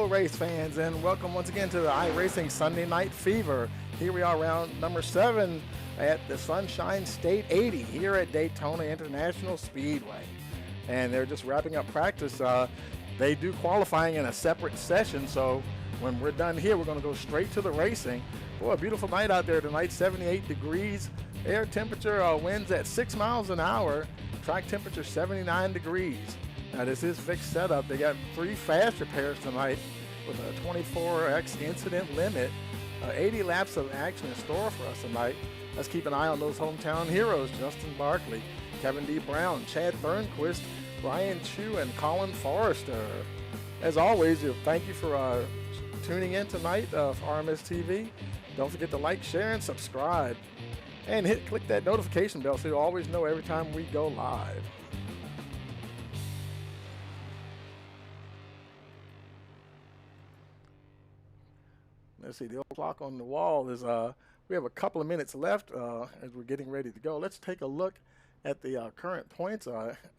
Hello, race fans, and welcome once again to the iRacing Sunday Night Fever. Here we are, round number 7 at the Sunshine State 80 here at Daytona International Speedway. And they're just wrapping up practice. They do qualifying in a separate session, so when we're done here, we're going to go straight to the racing. Boy, a beautiful night out there tonight, 78 degrees. Air temperature winds at 6 miles an hour. Track temperature 79 degrees. Now this is fixed setup. They got 3 fast repairs tonight with a 24x incident limit. 80 laps of action in store for us tonight. Let's keep an eye on those hometown heroes: Justin Barkley, Kevin D. Brown, Chad Thornquist, Brian Chu, and Colin Forrester. As always, thank you for tuning in tonight for RMS TV. Don't forget to like, share, and subscribe. And click that notification bell so you'll always know every time we go live. Let's see, the old clock on the wall is, we have a couple of minutes left as we're getting ready to go. Let's take a look at the current points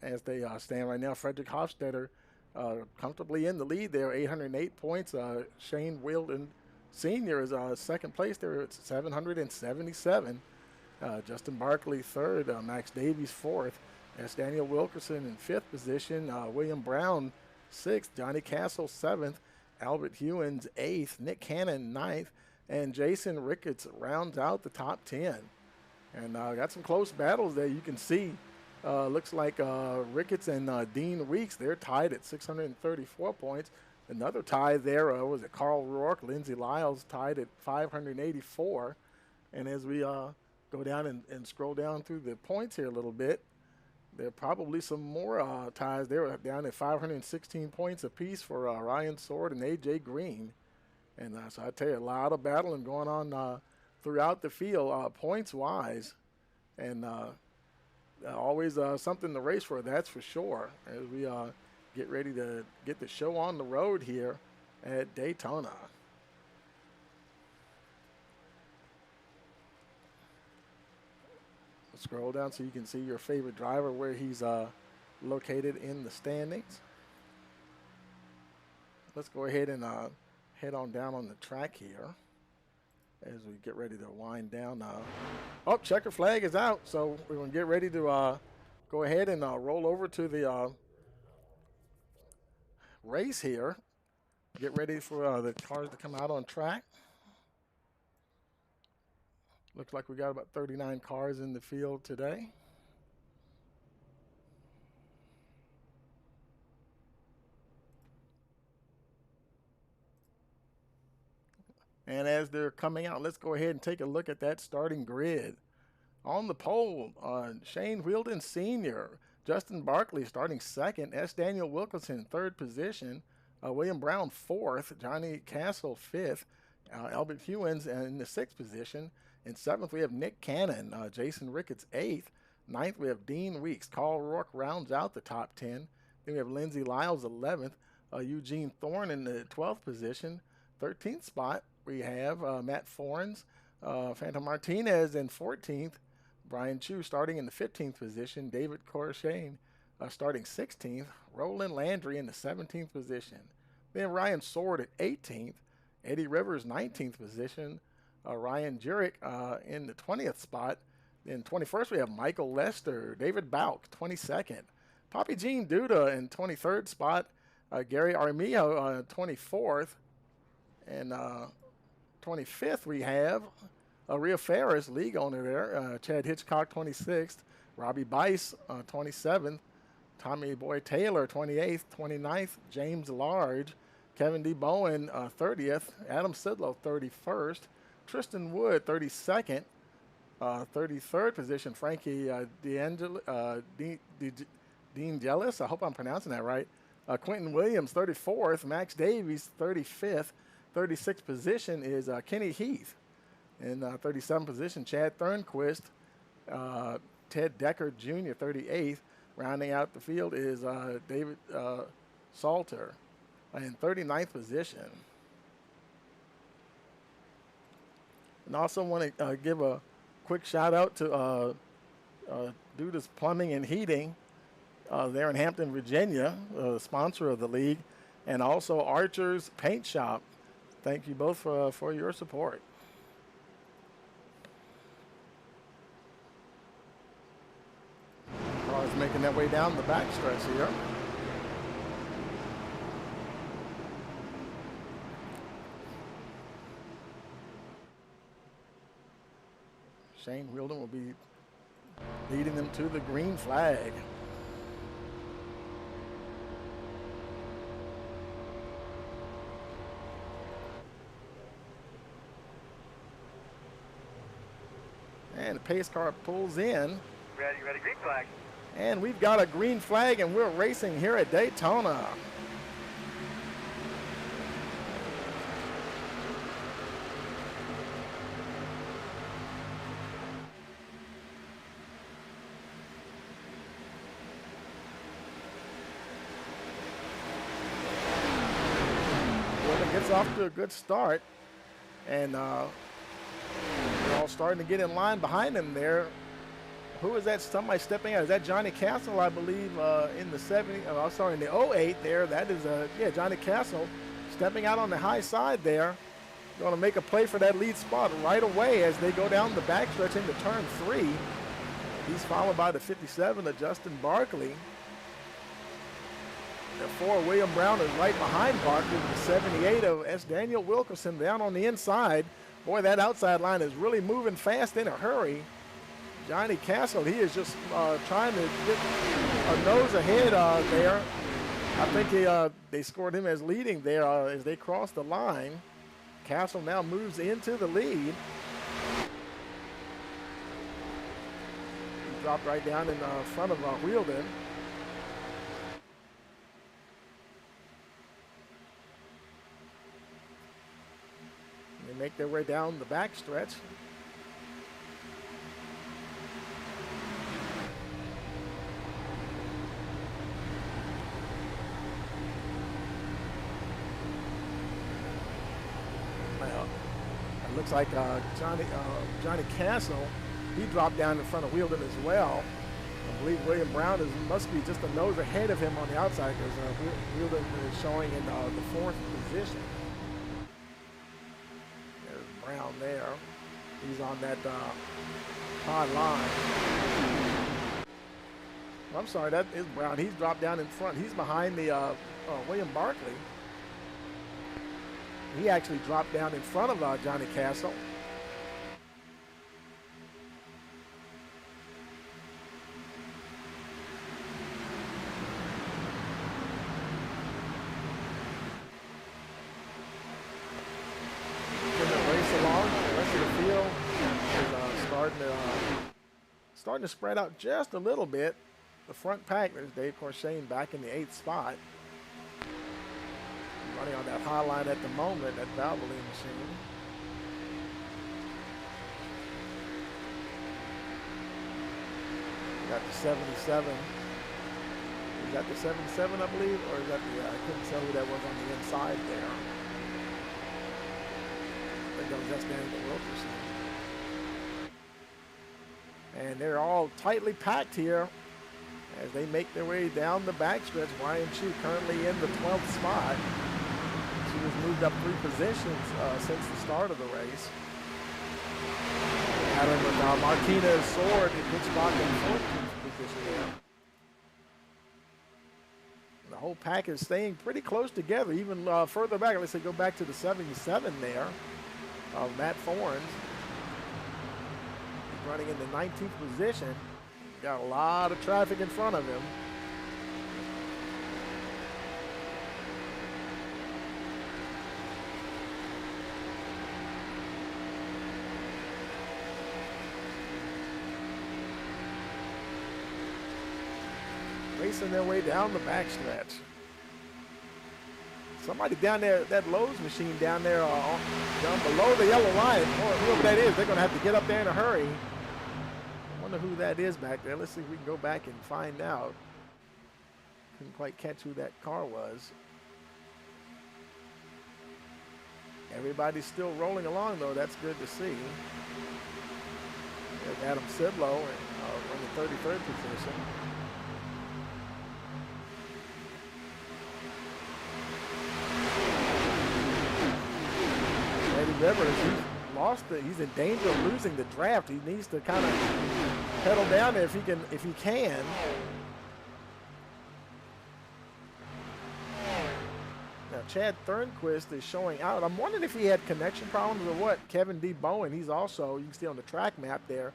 as they stand right now. Frederick Hofstetter comfortably in the lead there, 808 points. Shane Wilden Sr. is second place there at 777. Justin Barkley third, Max Davies fourth, S. Daniel Wilkerson in fifth position, William Brown sixth, Johnny Castle seventh, Albert Hewins eighth, Nick Cannon ninth, and Jason Ricketts rounds out the top 10. And got some close battles there. You can see, looks like Ricketts and Dean Weeks, they're tied at 634 points. Another tie there was it Carl Rourke, Lindsey Lyles tied at 584. And as we go down and scroll down through the points here a little bit, there are probably some more ties. They were down at 516 points apiece for Ryan Sword and A.J. Green. And so I tell you, a lot of battling going on throughout the field, points-wise. And always something to race for, that's for sure, as we get ready to get the show on the road here at Daytona. Scroll down so you can see your favorite driver, where he's located in the standings. Let's go ahead and head on down on the track here as we get ready to wind down. Oh, checker flag is out, so we're going to get ready to go ahead and roll over to the race here. Get ready for the cars to come out on track. Looks like we got about 39 cars in the field today. And as they're coming out, let's go ahead and take a look at that starting grid. On the pole, Shane Wilden Sr., Justin Barkley starting second, S. Daniel Wilkerson third position, William Brown fourth, Johnny Castle fifth, Albert Hewins in the sixth position. In seventh, we have Nick Cannon, Jason Ricketts eighth. Ninth, we have Dean Weeks. Carl Rourke rounds out the top 10. Then we have Lindsey Lyles 11th, Eugene Thorne in the 12th position. 13th spot, we have Matt Forens, Phantom Martinez in 14th. Brian Chu starting in the 15th position. David Corshane starting 16th. Roland Landry in the 17th position. Then Ryan Sword at 18th. Eddie Rivers 19th position. Ryan Jurek in the 20th spot. In 21st, we have Michael Lester. David Bauk, 22nd. Poppy Jean Duda in 23rd spot. Gary Armijo 24th. And 25th, we have Rhea Ferris, league owner there. Chad Hitchcock, 26th. Robbie Bice, 27th. Tommy Boy Taylor, 28th. 29th, James Large. Kevin D. Bowen, 30th. Adam Sidlow, 31st. Tristan Wood, 32nd. 33rd position, Frankie Dean Jealous. I hope I'm pronouncing that right. Quentin Williams, 34th. Max Davies, 35th. 36th position is Kenny Heath. In 37th position, Chad Thornquist. Ted Decker Jr., 38th. Rounding out the field is David Salter in 39th position. And also want to give a quick shout out to Duda's Plumbing and Heating there in Hampton, Virginia, sponsor of the league. and also Archer's Paint Shop. Thank you both for your support. Cars making their way down the backstretch here. Shane Wheeldon will be leading them to the green flag. And the pace car pulls in. Ready, green flag. And we've got a green flag, and we're racing here at Daytona. Gets off to a good start, and they're all starting to get in line behind him there. Who is that? Somebody stepping out? Is that Johnny Castle, I believe, in the 70? Oh, sorry, in the 08 there. That is yeah, Johnny Castle stepping out on the high side there. Going to make a play for that lead spot right away as they go down the backstretch into turn 3. He's followed by the 57 of Justin Barkley. The 4, William Brown, is right behind Barkley with the 78 of S. Daniel Wilkerson down on the inside. Boy, that outside line is really moving fast in a hurry. Johnny Castle, he is just trying to get a nose ahead there. I think they scored him as leading there as they cross the line. Castle now moves into the lead. He dropped right down in front of Wheeldon. They make their way down the backstretch. Well, it looks like Johnny Castle, he dropped down in front of Wheeldon as well. I believe William Brown must be just a nose ahead of him on the outside because Wheeldon is showing in the 4th position. Brown there. He's on that high line. I'm sorry, that is Brown. He's dropped down in front. He's behind the William Barkley. He actually dropped down in front of Johnny Castle. Starting to spread out just a little bit. The front pack, there's Dave Corshane back in the 8th spot. Running on that high line at the moment, that Valvoline machine. We got the 77. Is that the 77, I believe? Or is that the, I couldn't tell who that was on the inside there. I think that was just Daniel Wilkerson. And they're all tightly packed here as they make their way down the backstretch. Brian Chu currently in the 12th spot. She has moved up 3 positions since the start of the race. Adam with Martinez Sword in Hitchcock in 14th position there. The whole pack is staying pretty close together, even further back. Let's say go back to the 77 there of Matt Fornes. Running in the 19th position. Got a lot of traffic in front of him. Racing their way down the backstretch. Somebody down there, that Lowe's machine down there down below the yellow line, or whoever that is, they're going to have to get up there in a hurry. I wonder who that is back there. Let's see if we can go back and find out. Couldn't quite catch who that car was. Everybody's still rolling along, though. That's good to see. There's Adam Sidlow on the 33rd position. Rivers, he's in danger of losing the draft. He needs to kind of pedal down if he can. Now Chad Thornquist is showing out. I'm wondering if he had connection problems or what. Kevin D. Bowen, he's also, you can see on the track map there,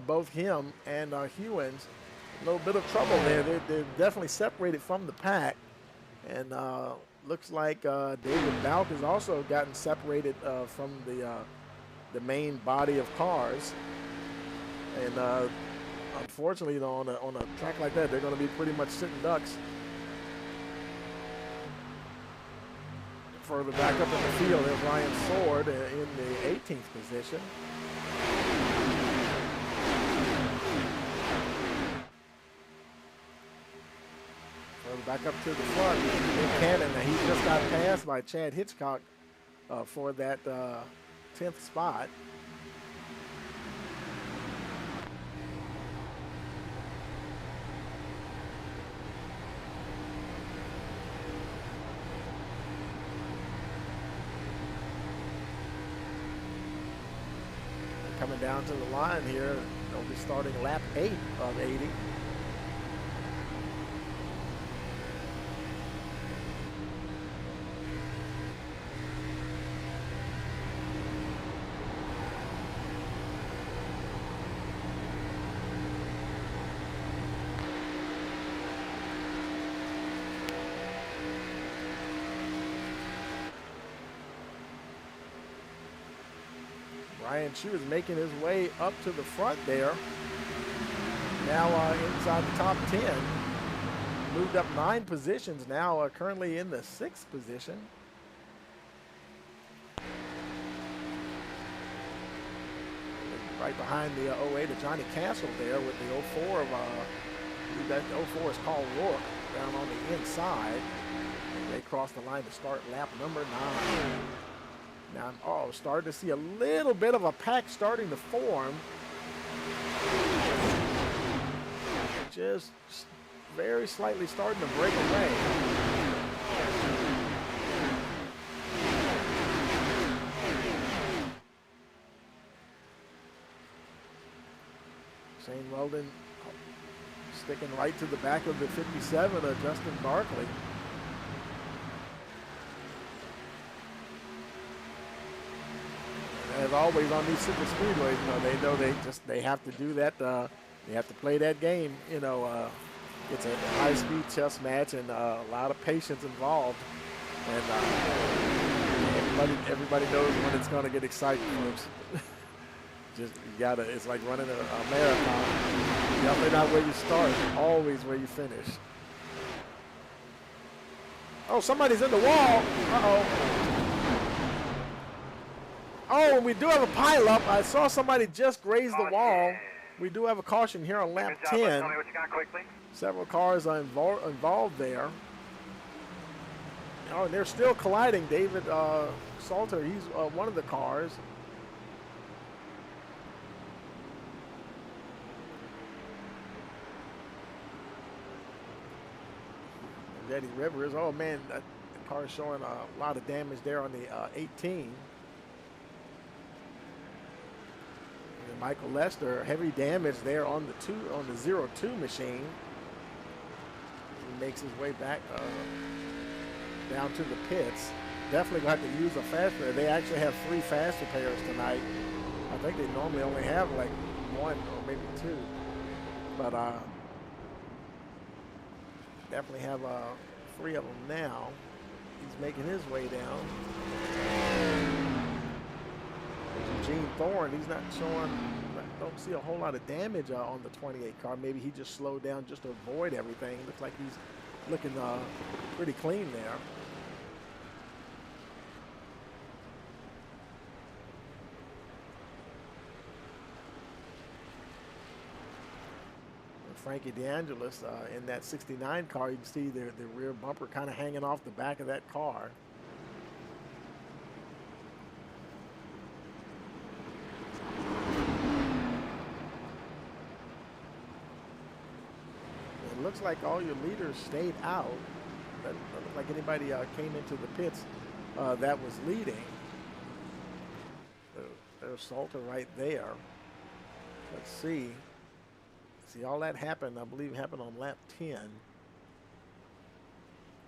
both him and Hewins, a little bit of trouble there. They're definitely separated from the pack. And looks like David Balk has also gotten separated from the main body of cars. And unfortunately, you know, on a track like that, they're going to be pretty much sitting ducks. Further back up in the field, there's Ryan Sword in the 18th position. Further back up to the front, Nick Cannon. He just got passed by Chad Hitchcock for that 10th spot. Coming down to the line here, they'll be starting lap 8 of 80. Ryan Chu is making his way up to the front there. Now inside the top 10. Moved up 9 positions now, currently in the 6th position. Right behind the 08 of Johnny Castle there with the 04 of, that 04 is called Rourke down on the inside. They cross the line to start lap number 9. Now I'm starting to see a little bit of a pack starting to form. Just very slightly starting to break away. Shane Weldon sticking right to the back of the 57 of Justin Barkley. As always on these super speedways, you know they have to do that. They have to play that game. You know, it's a high-speed chess match and a lot of patience involved. And everybody knows when it's going to get exciting, folks. Just you gotta. It's like running a marathon. Definitely not where you start, always where you finish. Oh, somebody's in the wall. Uh-oh. Oh, and we do have a pileup. I saw somebody just graze the wall. We do have a caution here on lap 10. Tell me what you got quickly. Several cars are involved there. Oh, and they're still colliding. David Salter, he's one of the cars. Eddie Rivers. Oh, man, that car is showing a lot of damage there on the 18. And Michael Lester, heavy damage there on the 02 machine. He makes his way back down to the pits. Definitely going to have to use a fast repair. They actually have 3 fast repairs tonight. I think they normally only have like 1 or maybe 2. But definitely have 3 of them now. He's making his way down. Eugene Thorne, he's not showing, don't see a whole lot of damage on the 28 car. Maybe he just slowed down just to avoid everything. Looks like he's looking pretty clean there. Frankie DeAngelis in that 69 car, you can see the rear bumper kind of hanging off the back of that car. It looks like all your leaders stayed out. Doesn't look like anybody came into the pits that was leading. There's Salter right there. Let's see. See, all that happened, I believe, happened on lap 10.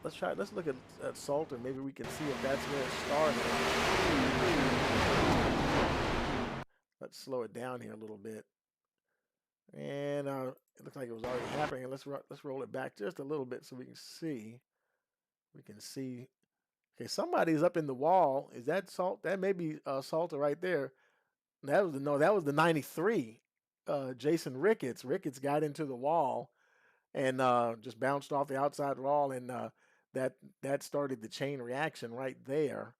Let's look at Salter. Maybe we can see if that's where it started. Let's slow it down here a little bit. And it looks like it was already happening. Let's roll it back just a little bit so we can see. We can see. Okay, somebody's up in the wall. Is that Salt? That may be Salter right there. That was the 93. Jason Ricketts. Ricketts got into the wall and just bounced off the outside wall, and that started the chain reaction right there.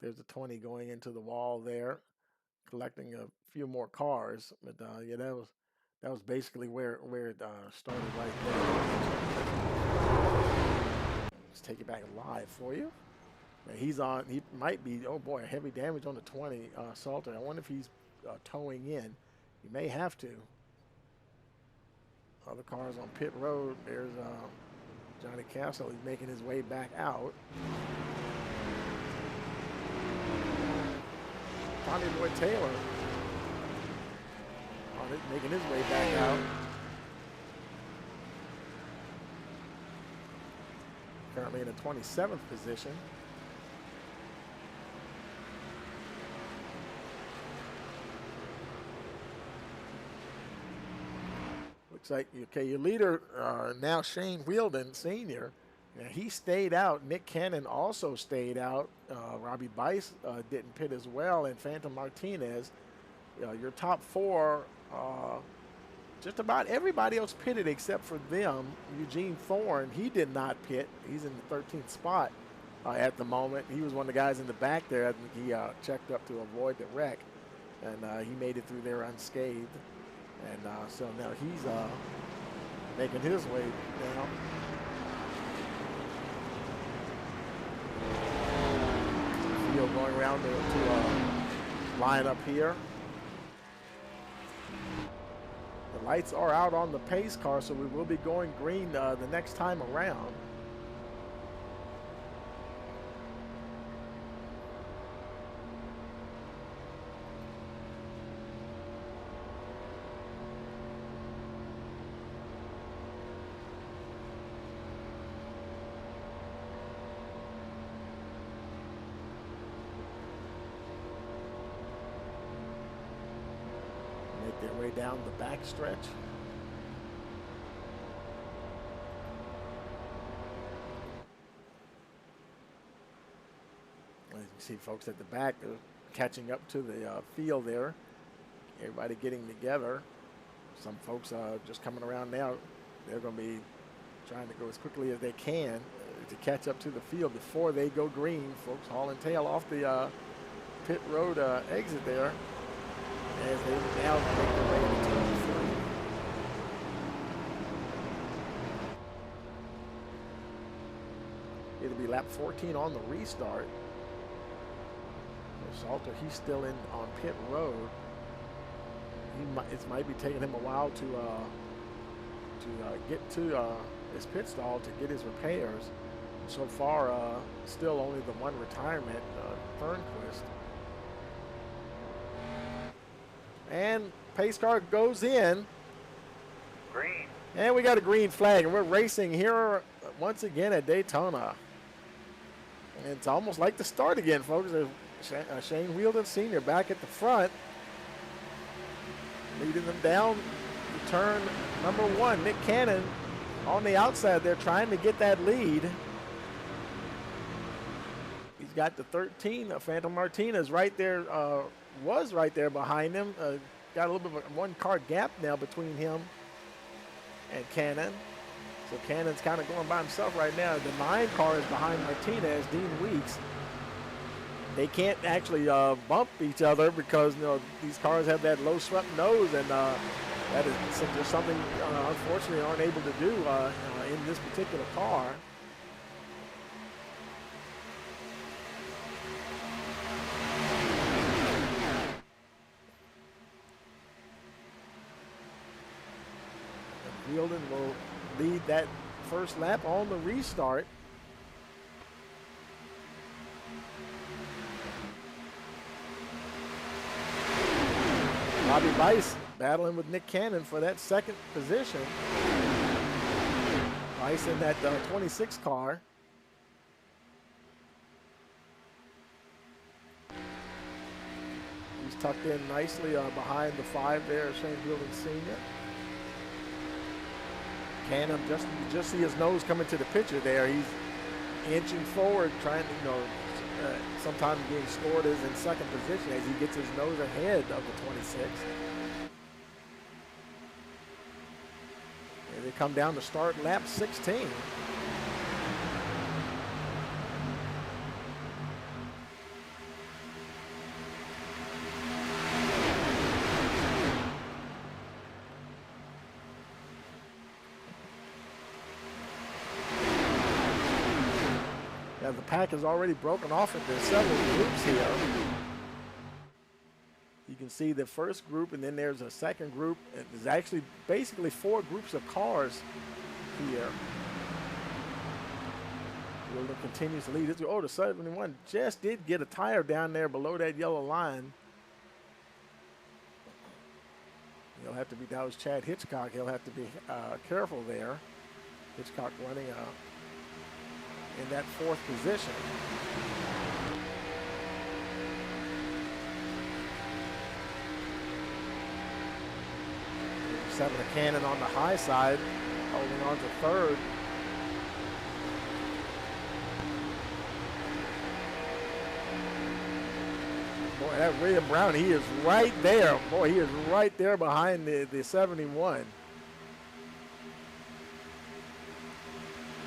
There's a 20 going into the wall there, collecting a few more cars. But yeah, that was basically where it started right there. Let's take it back live for you. He's on. He might be. Oh boy, heavy damage on the 20. Salter. I wonder if he's towing in. He may have to. Other cars on pit road. There's Johnny Castle. He's making his way back out. Tommy Boy Taylor making his way back out. Currently in the 27th position. Looks like, okay, your leader now, Shane Wheeldon Sr., he stayed out. Nick Cannon also stayed out. Robbie Bice didn't pit as well, and Phantom Martinez. Your top four, just about everybody else pitted except for them. Eugene Thorne, he did not pit. He's in the 13th spot at the moment. He was one of the guys in the back there. I think he checked up to avoid the wreck, and he made it through there unscathed. And so now he's making his way down. Field going around to line up here. The lights are out on the pace car, so we will be going green the next time around. Their way down the back stretch. As you see, folks at the back, they're catching up to the field there. Everybody getting together. Some folks just coming around now. They're going to be trying to go as quickly as they can to catch up to the field before they go green. Folks hauling tail off the pit road exit there, as they now make their way into turn 3. It'll be lap 14 on the restart. Salter, he's still in on pit road. It might be taking him a while to get to his pit stall to get his repairs. So far, still only the one retirement, Fernquist. And pace car goes in. Green. And we got a green flag, and we're racing here once again at Daytona. And it's almost like the start again, folks. There's Shane Wheeldon Sr. back at the front, leading them down to turn number 1. Nick Cannon on the outside there trying to get that lead. He's got the 13, Phantom Martinez right there, was right there behind him. Got a little bit of a one-car gap now between him and Cannon. So Cannon's kind of going by himself right now. The 9 car is behind Martinez, Dean Weeks. They can't actually bump each other because these cars have that low swept nose, and that is just something unfortunately aren't able to do in this particular car. Wheeldon will lead that first lap on the restart. Robbie Bice battling with Nick Cannon for that second position. Bice in that 26 car. He's tucked in nicely behind the 5 there, Shane Wheeldon Sr. Cannon, just see his nose coming to the picture there. He's inching forward, trying to, sometimes being scored as in second position as he gets his nose ahead of the 26. And they come down to start lap 16. The pack is already broken off into several groups here. You can see the first group, and then there's a second group. There's actually basically 4 groups of cars here. Wheeler continues to lead. Oh, the 71 just did get a tire down there below that yellow line. He'll have to be, that was Chad Hitchcock. He'll have to be careful there. Hitchcock running in that 4th position. Seven of Cannon on the high side, holding on to 3rd. Boy, that William Brown, he is right there. Boy, he is right there behind the 71.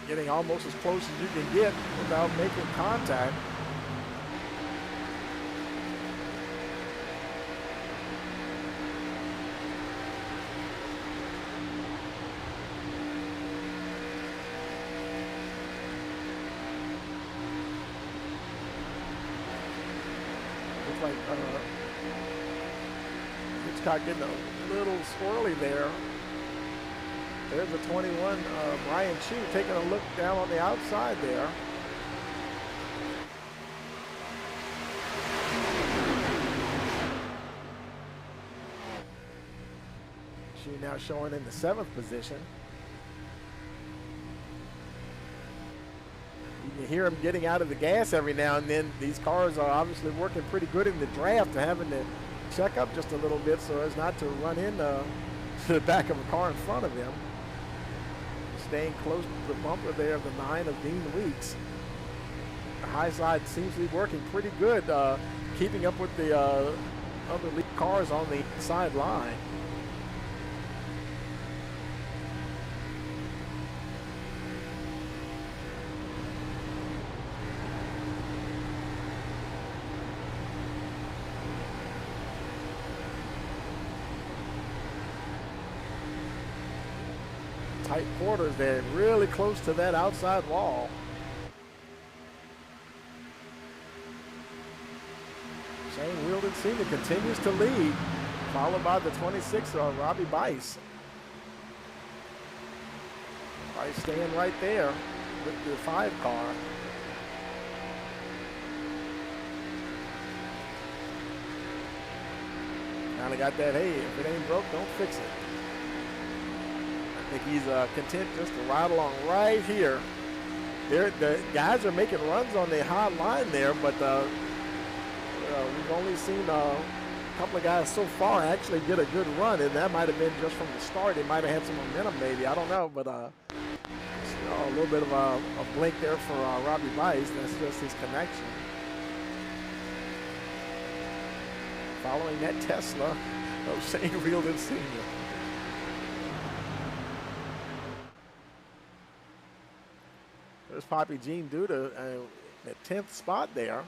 Getting almost as close as you can get without making contact. Looks like Hitchcock getting a little swirly there. There's the 21, Brian Chu, taking a look down on the outside there. Chu now showing in the 7th position. You can hear him getting out of the gas every now and then. These cars are obviously working pretty good in the draft, having to check up just a little bit so as not to run into the back of a car in front of him. Staying close to the bumper there of the 9 of Dean Weeks. The high side seems to be working pretty good, keeping up with the other lead cars on the side line. Tight quarters there, really close to that outside wall. Shane Wheeldon Sr. continues to lead, followed by the 26, Robbie Bice. Bice staying right there with the 5 car. Kind of got that, hey, if it ain't broke, don't fix it. I think he's content just to ride along right here. The guys are making runs on the high line there, but we've only seen a couple of guys so far actually get a good run, and that might have been just from the start. They might have had some momentum maybe, I don't know, but a little bit of a blink there for Robbie Bice. That's just his connection. Following that Tesla of Shane Wheeldon Sr. There's Poppy Jean Duda at 10th spot there.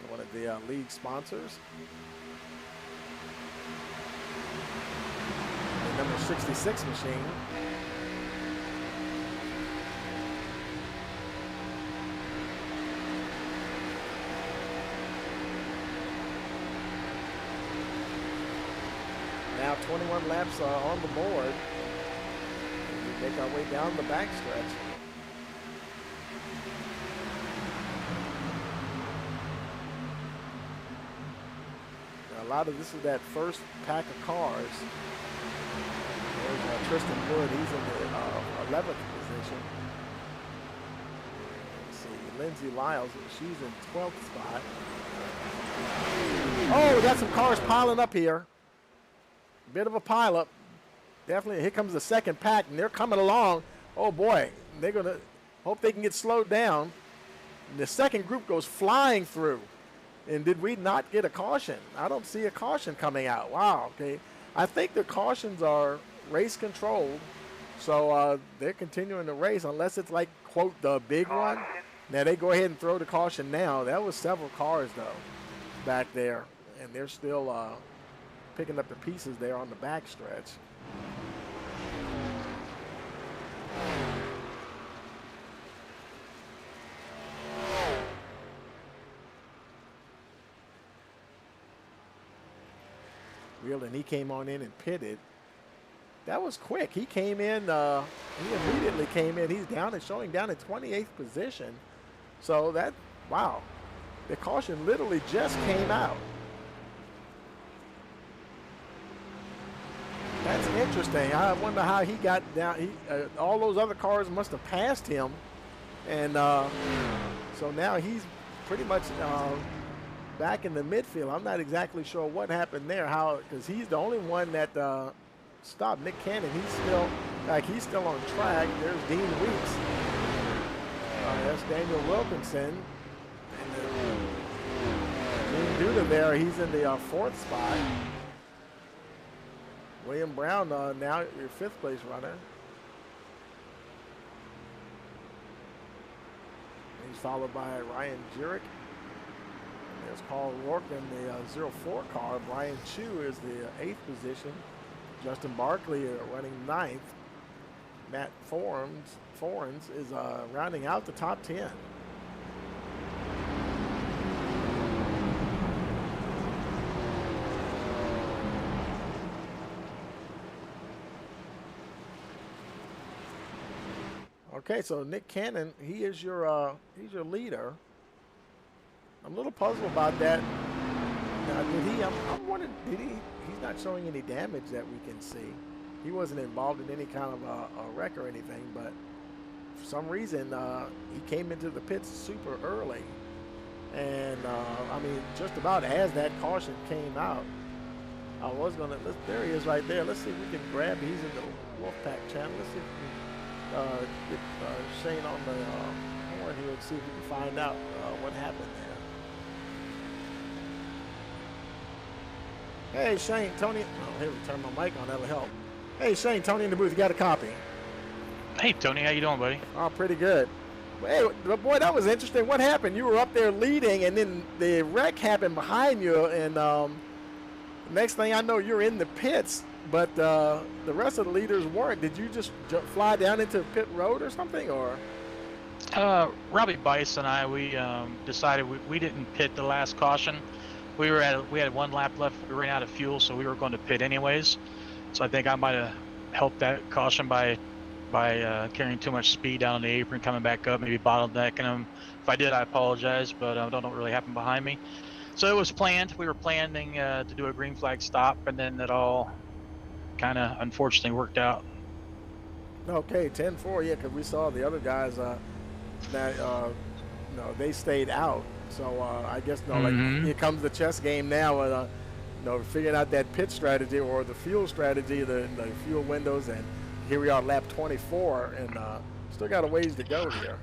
One of the league sponsors. The number 66 machine. Now 21 laps on the board. We make our way down the backstretch. A lot of this is that first pack of cars. There's Tristan Wood. He's in the 11th position. Let's see. Lindsay Lyles, she's in 12th spot. Oh, we got some cars piling up here. Bit of a pileup. Definitely. Here comes the second pack, and they're coming along. Oh, boy. They're going to hope they can get slowed down. And the second group goes flying through. And did we not get a caution? I don't see a caution coming out. Wow. Okay. I think the cautions are race controlled. So they're continuing the race unless it's like, quote, the big one. Now, they go ahead and throw the caution now. That was several cars, though, back there. And they're still picking up the pieces there on the back stretch. And he came on in and pitted. That was quick. He came in, he immediately came in. He's down and showing down in 28th position. So that, wow. The caution literally just came out. That's interesting. I wonder how he got down. All those other cars must have passed him. And so now he's pretty much back in the midfield. I'm not exactly sure what happened there, because he's the only one that stopped. Nick Cannon, he's still on track. There's Dean Weeks. That's Daniel Wilkinson. And Gene Duda there, he's in the 4th spot. William Brown, now your 5th place runner. He's followed by Ryan Jurek. There's Carl Rourke in the 04 car. Brian Chu is the 8th position. Justin Barkley running 9th. Matt Forens is rounding out the top 10. Okay, so Nick Cannon, he's your leader. I'm a little puzzled about that. Now, I'm wondering, he's not showing any damage that we can see. He wasn't involved in any kind of a wreck or anything, but for some reason, he came into the pits super early. And, I mean, just about as that caution came out, I was going to, there he is right there. Let's see if we can grab, he's in the Wolfpack channel. Let's see if we can get Shane on the horn here and see if we can find out what happened there. Hey, Shane, Tony. Oh, here, we turn my mic on. That'll help. Hey, Shane, Tony in the booth. You got a copy? Hey, Tony. How you doing, buddy? Oh, pretty good. Hey, boy, that was interesting. What happened? You were up there leading, and then the wreck happened behind you, and next thing I know, you're in the pits, but the rest of the leaders weren't. Did you just fly down into pit road or something, or? Robbie Bice and I, we decided we didn't pit the last caution. We had 1 lap left. We ran out of fuel, so we were going to pit anyways. So I think I might have helped that caution by carrying too much speed down on the apron, coming back up, maybe bottlenecking them. If I did, I apologize, but I don't know what really happened behind me. So it was planned. We were planning to do a green flag stop, and then it all kind of unfortunately worked out. Okay, 10-4, yeah, because we saw the other guys they stayed out. So I guess like here comes the chess game now. Figuring out that pit strategy or the fuel strategy, the fuel windows, and here we are, lap 24, and still got a ways to go here.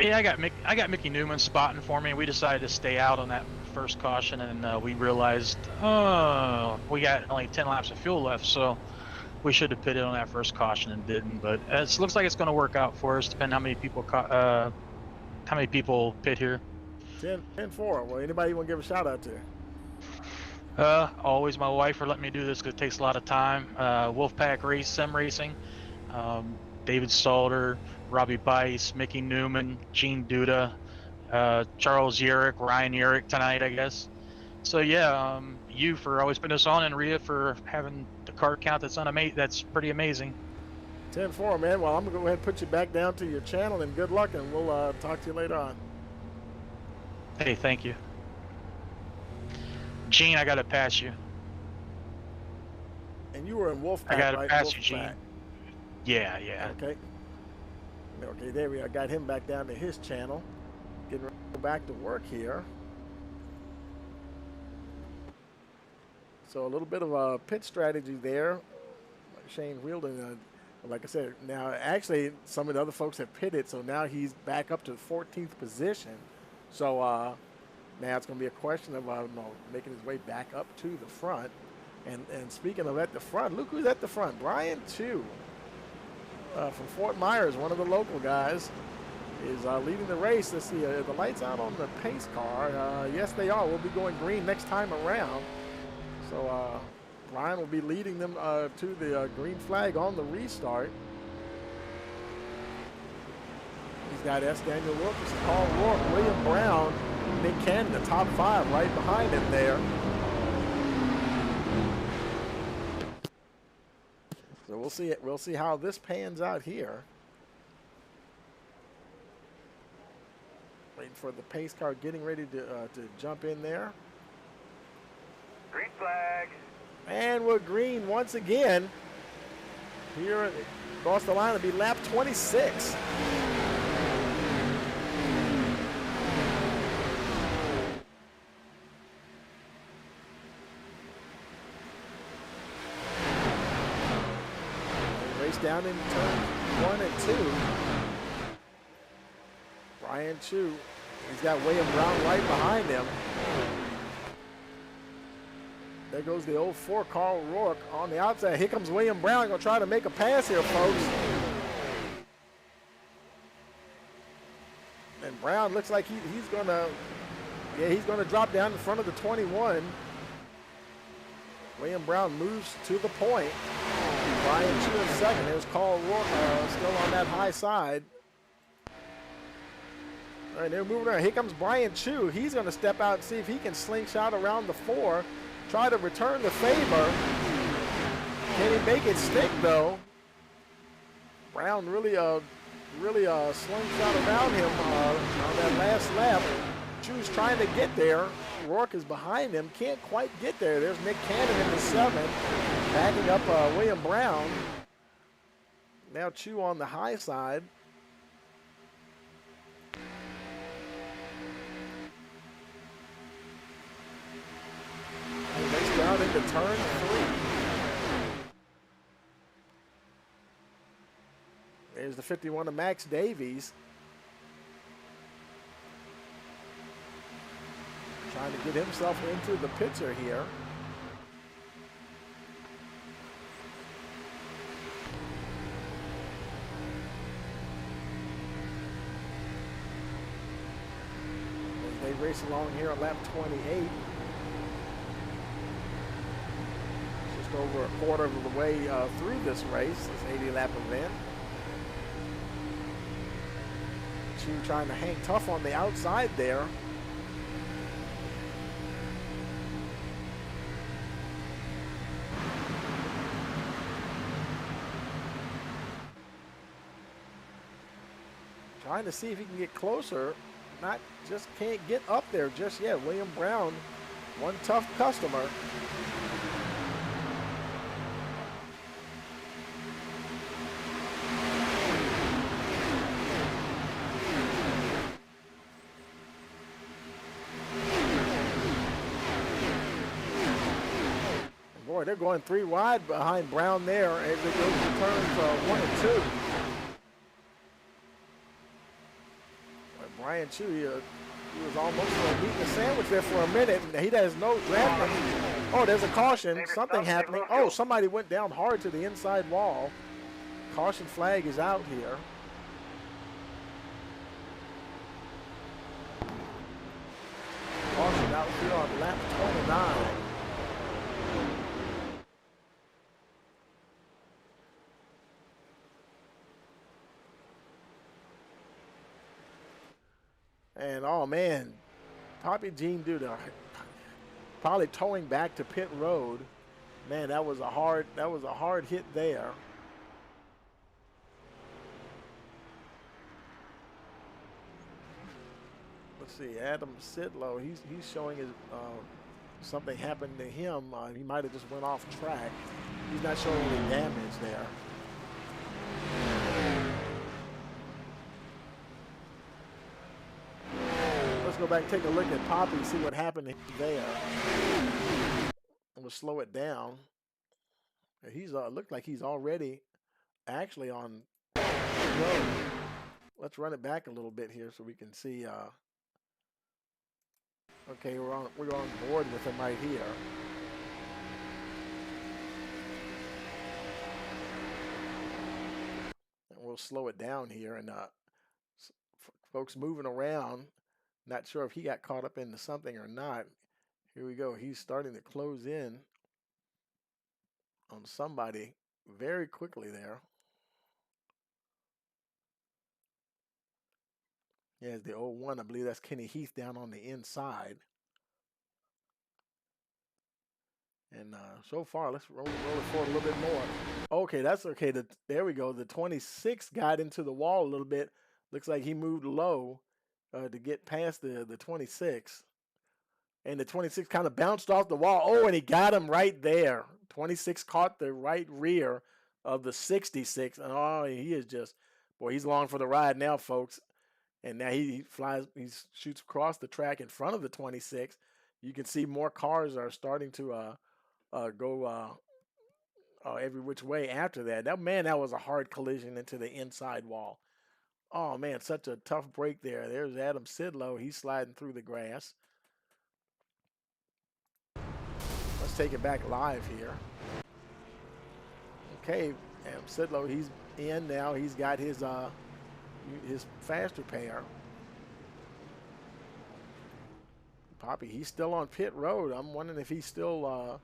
Yeah, I got Mickey Newman spotting for me. We decided to stay out on that first caution, and we realized, we got only 10 laps of fuel left, so we should have pitted on that first caution and didn't. But it looks like it's going to work out for us, depending on how many people pit here. 10-4. Well, anybody you want to give a shout out to? Always my wife for letting me do this because it takes a lot of time. Wolfpack Sim Racing, David Salter, Robbie Bice, Mickey Newman, Gene Duda, Charles Yerrick, Ryan Yerrick tonight, I guess. So yeah, you for always putting us on, and Rhea for having the card count that's pretty amazing. 10-4, man. Well, I'm going to go ahead and put you back down to your channel, and good luck, and we'll talk to you later on. Hey, thank you. Gene, I gotta pass you. And you were in I Wolfpack, gotta right? pass you, Wolfpack. Gene. Yeah. Okay. Okay, there we go. I got him back down to his channel. Getting ready to go back to work here. So a little bit of a pit strategy there. Shane Wheeldon, like I said, now actually some of the other folks have pitted, so now he's back up to 14th position. So now it's going to be a question of making his way back up to the front. And speaking of at the front, look who's at the front. Brian Chu from Fort Myers, one of the local guys, is leading the race. Let's see, the lights out on the pace car. Yes, they are. We'll be going green next time around. So Brian will be leading them to the green flag on the restart. He's got S. Daniel Wilkes, Paul Rourke, William Brown, Nick Cannon, the top 5 right behind him there. So we'll see it. We'll see how this pans out here. Waiting for the pace car, getting ready to jump in there. Green flag. And we're green once again. Here across the line, it'll be lap 26. Race down in turn 1 and 2. Brian Chu, he's got William Brown right behind him. There goes the 04 Carl Rourke on the outside. Here comes William Brown, gonna try to make a pass here, folks. And Brown looks like he's gonna drop down in front of the 21. William Brown moves to the point. Brian Chu in second. There's Carl Rourke still on that high side. All right, they're moving around. Here comes Brian Chu. He's gonna step out and see if he can slingshot around the 4. Try to return the favor. Can he make it stick though? Brown really slingshot around him on that last lap. Chu's trying to get there. Rourke is behind him, can't quite get there. There's Nick Cannon in the 7, backing up William Brown. Now Chu on the high side. Race down into turn 3. There's the 51 of Max Davies. Trying to get himself into the picture here. As they race along here on lap 28. Over a quarter of the way through this race, this 80-lap event. Chu trying to hang tough on the outside there. Trying to see if he can get closer. Just can't get up there just yet. William Brown, one tough customer. Boy, they're going 3 wide behind Brown there as they go to turns 1 and 2. Brian Chu, he was almost eating a sandwich there for a minute, and he has no drafting. Oh, there's a caution. Something happening. Oh, somebody went down hard to the inside wall. Caution flag is out here. Caution out here on lap 29. And oh man, Poppy Jean Duda probably towing back to pit road. Man, that was a hard hit there. Let's see, Adam Sidlow, he's showing his something happened to him. He might have just went off track. He's not showing any damage there. Let's go back and take a look at Poppy, see what happened there. And we'll slow it down. He's looked like he's already actually on the road. Let's run it back a little bit here so we can see. Okay, we're on board with him right here. And we'll slow it down here, and folks moving around. Not sure if he got caught up into something or not. Here we go. He's starting to close in on somebody very quickly there. Yeah, it's the 01. I believe that's Kenny Heath down on the inside. And so far, let's roll it forward a little bit more. Okay, that's okay. There we go. The 26 got into the wall a little bit. Looks like he moved low to get past the 26. And the 26 kind of bounced off the wall. Oh, and he got him right there. 26 caught the right rear of the 66. And oh, he is just, boy, he's along for the ride now, folks. And now he shoots across the track in front of the 26. You can see more cars are starting to go every which way after that. That was a hard collision into the inside wall. Oh, man, such a tough break there. There's Adam Sidlow. He's sliding through the grass. Let's take it back live here. Okay, Adam Sidlow, he's in now. He's got his faster pair. Poppy, he's still on pit road. I'm wondering if he's still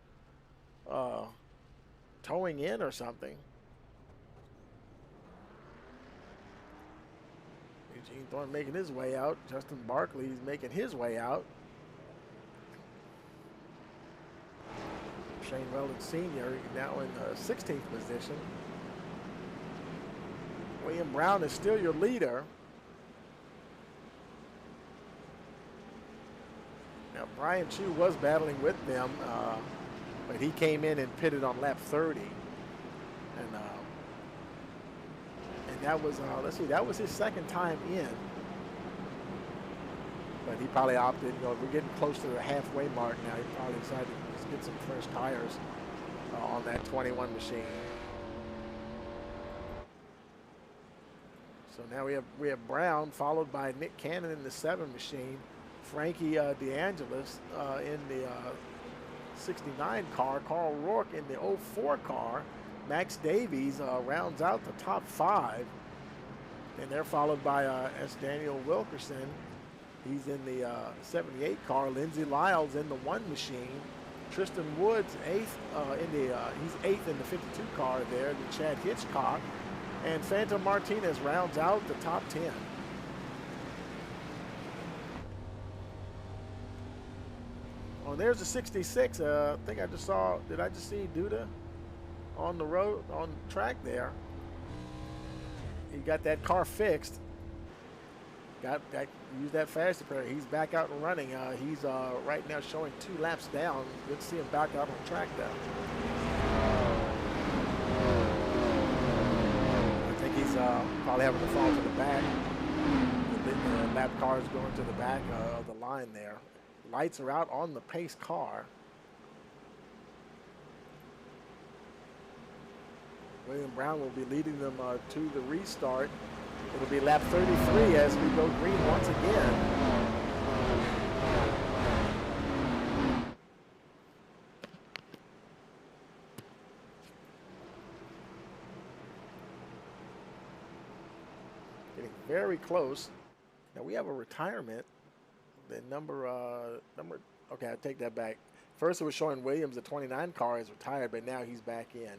towing in or something. Eugene Thorne making his way out. Justin Barkley is making his way out. Shane Weldon Sr. now in the 16th position. William Brown is still your leader. Now, Brian Chu was battling with them, but he came in and pitted on lap 30. And that was, let's see, that was his second time in. But he probably opted, we're getting close to the halfway mark now. He probably decided to just get some fresh tires on that 21 machine. So now we have Brown followed by Nick Cannon in the 7 machine, Frankie DeAngelis in the 69 car, Carl Rourke in the 04 car, Max Davies rounds out the top 5, and they're followed by S. Daniel Wilkerson. He's in the 78 car, Lindsey Lyles in the 1 machine, Tristan Woods he's 8th in the 52 car there, the Chad Hitchcock. And Phantom Martinez rounds out the top 10. Oh, there's the 66. I think I just saw, did I just see Duda on the road, on track there? He got that car fixed. Used that faster pair. He's back out and running. He's right now showing 2 laps down. Good to see him back out on track though. He's probably having to fall to the back. The lap car is going to the back of the line there. Lights are out on the pace car. William Brown will be leading them to the restart. It'll be lap 33 as we go green once again. Very close. Now we have a retirement. The number, okay, I take that back. First it was showing Williams, the 29 car is retired, but now he's back in.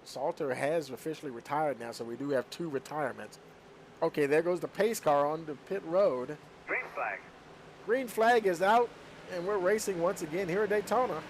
Salter has officially retired now, so we do have 2 retirements. Okay, there goes the pace car on the pit road. Green flag. Green flag is out, and we're racing once again here at Daytona.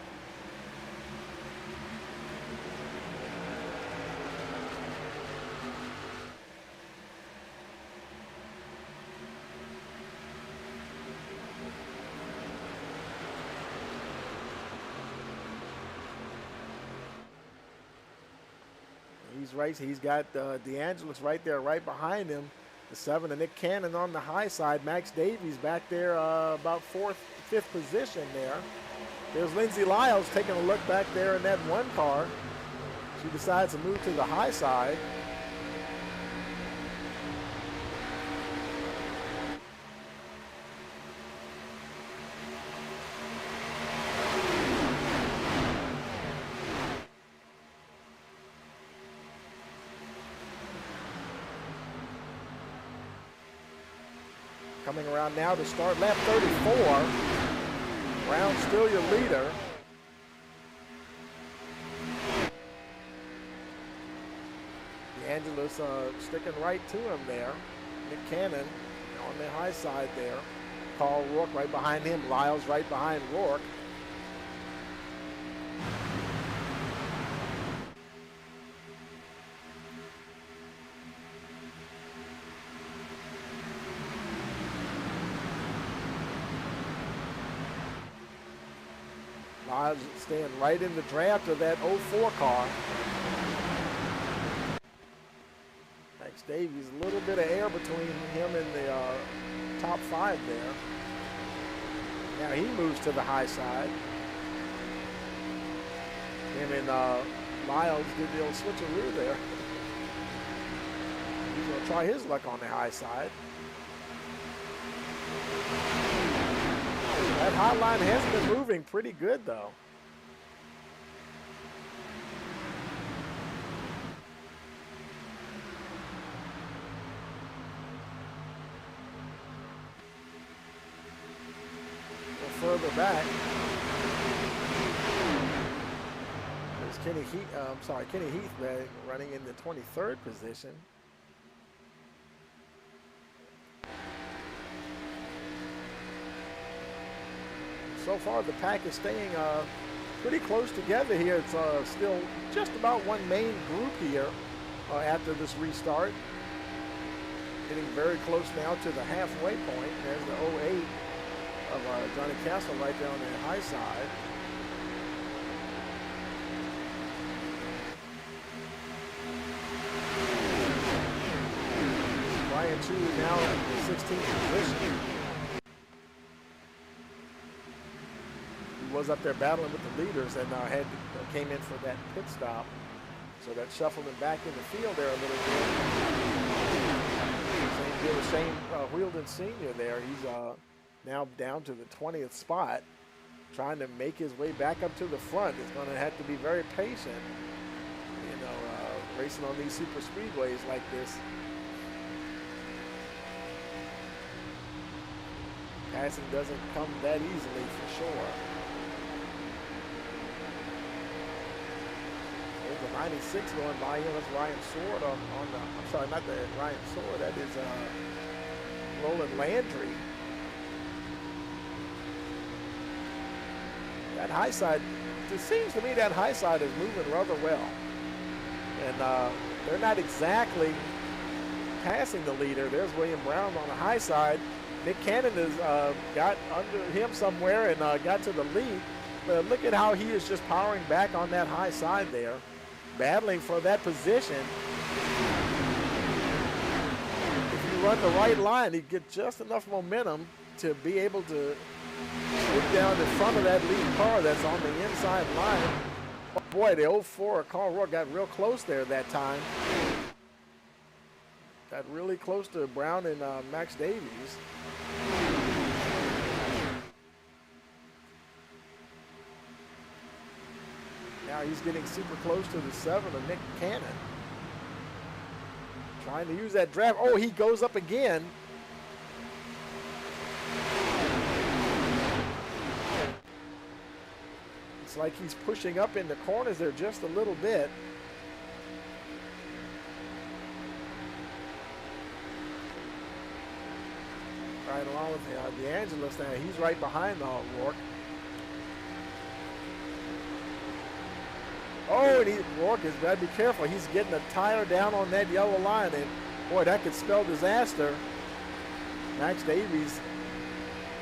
He's got DeAngelis right there, right behind him. The 7 and Nick Cannon on the high side. Max Davies back there about 4th, 5th position there. There's Lindsay Lyles taking a look back there in that 1 car. She decides to move to the high side. Coming around now to start lap 34. Brown still your leader. DeAngelis sticking right to him there. Nick Cannon on the high side there. Carl Rourke right behind him. Lyles right behind Rourke. Lyles staying right in the draft of that 04 car. Max Davies, a little bit of air between him and the top 5 there. Now he moves to the high side. Him and Lyles did the old switcheroo there. He's going to try his luck on the high side. That hot line has been moving pretty good, though. A little further back. There's Kenny Heath running in the 23rd position. So far, the pack is staying pretty close together here. It's still just about one main group here after this restart. Getting very close now to the halfway point. There's the 08 of Johnny Castle right there on the high side. Brian Chu now in the 16th position. Was up there battling with the leaders and came in for that pit stop. So that shuffled him back in the field there a little bit. Same deal with Shane Wheeldon Sr. there. He's now down to the 20th spot, trying to make his way back up to the front. He's going to have to be very patient, you know, racing on these super speedways like this. Passing doesn't come that easily for sure. The 96 going by him. That's Ryan Sword on the, I'm sorry, not the Ryan Sword, that is Roland Landry. That high side, it seems to me that high side is moving rather well. And they're not exactly passing the leader. There's William Brown on the high side. Nick Cannon has got under him somewhere and got to the lead. But look at how he is just powering back on that high side there, battling for that position. If you run the right line, you get just enough momentum to be able to swoop down in front of that lead car that's on the inside line. Oh boy, the 04 Carl Rourke got real close there that time. Got really close to Brown and Max Davies. Now he's getting super close to the 7 of Nick Cannon. Trying to use that draft. Oh, he goes up again. It's like he's pushing up in the corners there just a little bit. Right along with DeAngelis now. He's right behind Rourke. Oh, and Rourke has got to be careful. He's getting a tire down on that yellow line, and boy, that could spell disaster. Max Davies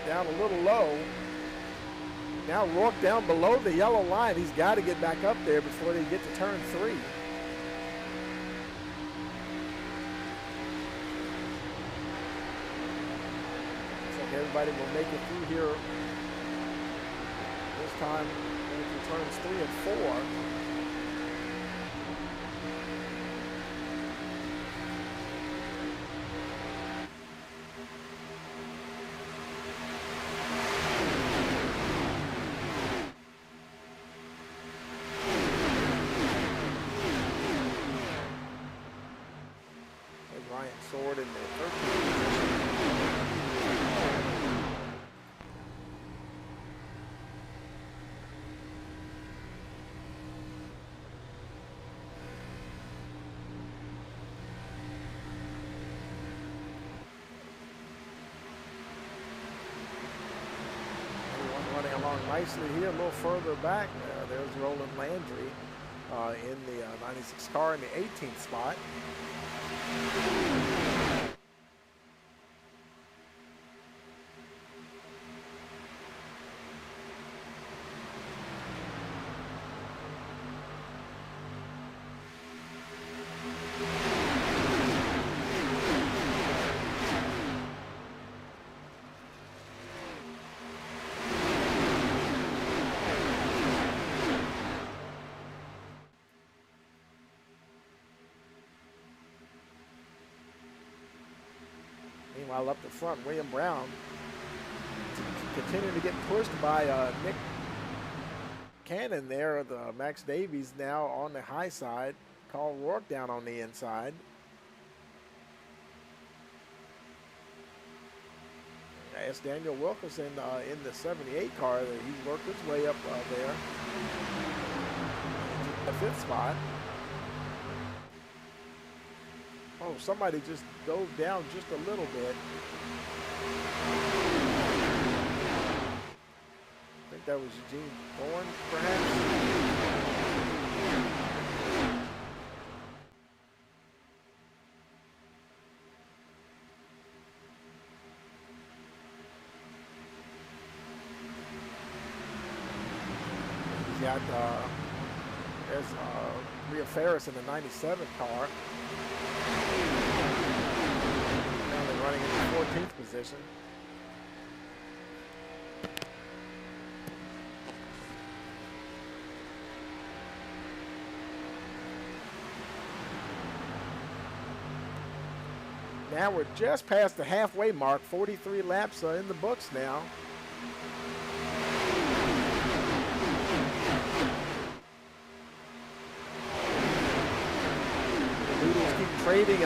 down a little low. Now Rourke down below the yellow line. He's got to get back up there before they get to turn 3. everybody will make it through here. This time, going through turns 3 and 4. Sword in the 13th position. Everyone running along nicely here, a little further back. There's Roland Landry in the 96 car in the 18th spot. Meanwhile, up the front, William Brown continuing to get pushed by Nick Cannon there. The Max Davies now on the high side. Carl Rourke down on the inside. As Daniel Wilkerson in the 78 car, he's worked his way up there. The 5th spot. Oh, somebody just dove down just a little bit. I think that was Eugene Thorne, perhaps. He's got, there's Rhea Ferris in the 97 car. Running in the 14th position. Now we're just past the halfway mark, 43 laps in the books now. The leaders keep trading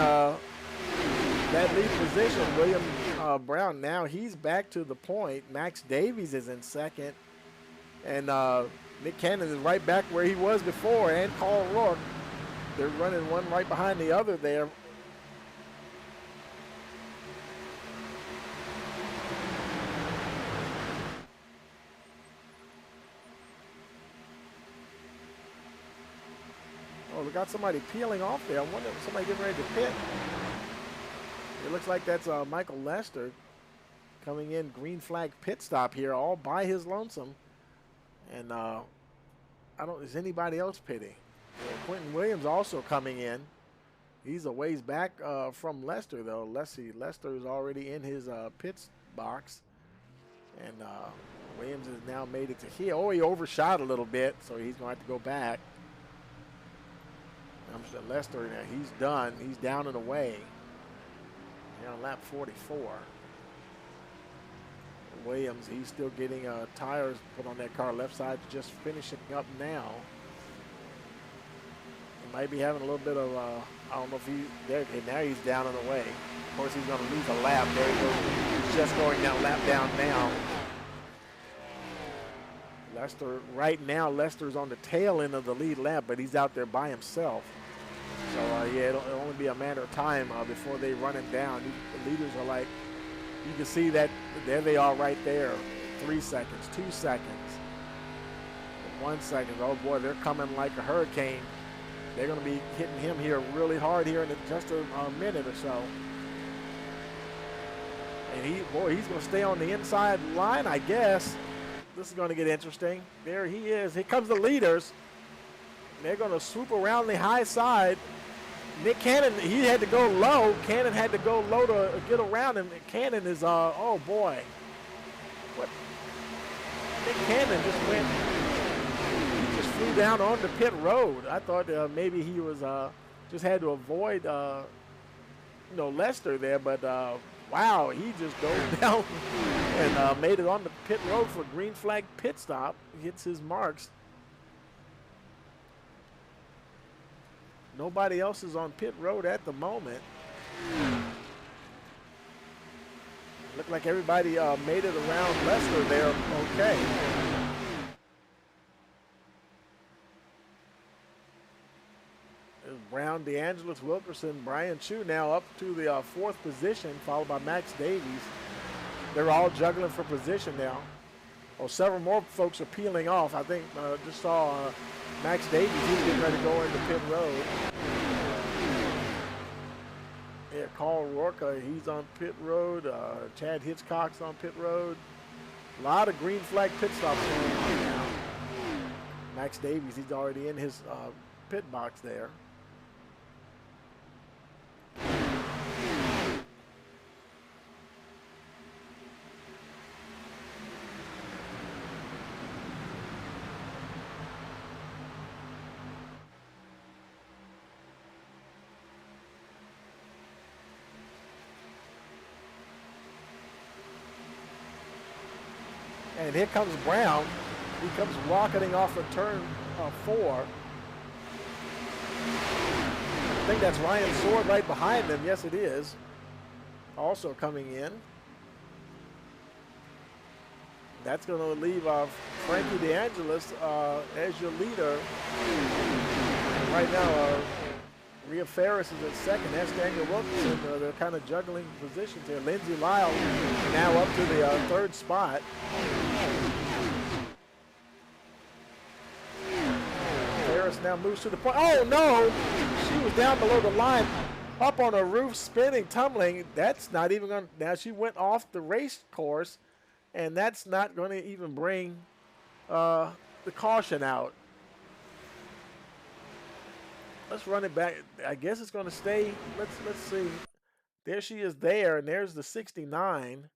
that lead position. William Brown, now he's back to the point. Max Davies is in second. And Nick Cannon is right back where he was before, and Carl Rourke. They're running one right behind the other there. Oh, we got somebody peeling off there. I wonder if somebody getting ready to pit. It looks like that's Michael Lester coming in, green flag pit stop here, all by his lonesome. And is anybody else pitting? Quentin Williams also coming in. He's a ways back from Lester, though. Lester is already in his pit box. And Williams has now made it to here. Oh, he overshot a little bit, so he's going to have to go back. I'm sure Lester, he's done. He's down and away. On lap 44. Williams, he's still getting tires put on that car. Left side just finishing up now. He might be having a little bit of, I don't know if now he's down and away. Of course, he's going to lose a lap. There he goes. He's just going down, lap down now. Lester, right now, Lester's on the tail end of the lead lap, but he's out there by himself. So, yeah, it'll only be a matter of time before they run him down. The leaders are like, you can see that there they are right there. 3 seconds, 2 seconds, 1 second. Oh, boy, they're coming like a hurricane. They're going to be hitting him here really hard here in just a minute or so. And he's going to stay on the inside line, I guess. This is going to get interesting. There he is. Here comes the leaders. They're going to swoop around the high side. Nick Cannon, he had to go low. Cannon had to go low to get around him. Cannon is, oh boy. Nick Cannon just went, he just flew down onto pit road. I thought maybe he was just had to avoid, Lester there, but wow, he just dove down and made it on the pit road for green flag pit stop. Hits his marks. Nobody else is on pit road at the moment. Looked like everybody made it around Lester there okay. There's Brown, DeAngelis, Wilkerson, Brian Chu now up to the fourth position, followed by Max Davies. They're all juggling for position now. Well, several more folks are peeling off. I think just saw Max Davies. He's getting ready to go into pit road. Yeah, Carl Rourke, he's on pit road. Chad Hitchcock's on pit road. A lot of green flag pit stops going on now. Max Davies, he's already in his pit box there. And here comes Brown. He comes rocketing off of turn 4. I think that's Ryan Sword right behind him. Yes, it is. Also coming in. That's going to leave Frankie DeAngelis as your leader. Right now, Rhea Ferris is at second. That's Daniel Wilkinson. They're kind of juggling positions here. Lindsey Lyle now up to the third spot. Ferris now moves to the point. Oh, no! She was down below the line, up on a roof, spinning, tumbling. That's not even going to... Now, she went off the race course, and that's not going to even bring the caution out. Let's run it back. I guess it's going to stay. Let's see. There she is there, and there's the 69.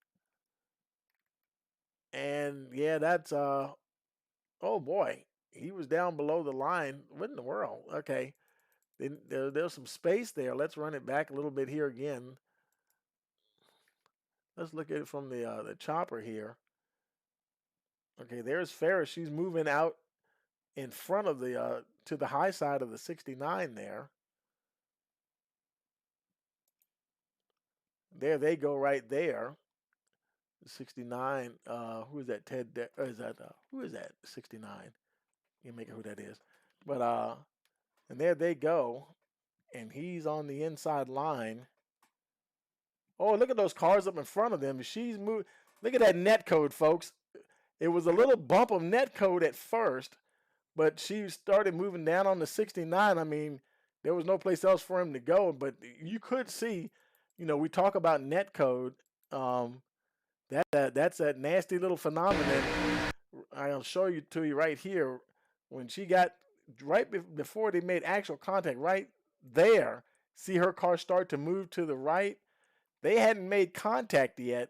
And yeah, that's oh boy, he was down below the line. What in the world? Okay, then there's some space there. Let's run it back a little bit here again. Let's look at it from the chopper here. Okay, there's Ferris. She's moving out in front of the to the high side of the 69 there. There they go right there. 69. Who is that? Ted? Is that who is that? 69. You make it who that is. But and there they go, and he's on the inside line. Oh, look at those cars up in front of them. She's moved. Look at that net code, folks. It was a little bump of net code at first, but she started moving down on the 69. I mean, there was no place else for him to go. But you could see, we talk about net code. That's that nasty little phenomenon. I'll show you to you right here. When she got right before they made actual contact, right there, see her car start to move to the right. They hadn't made contact yet,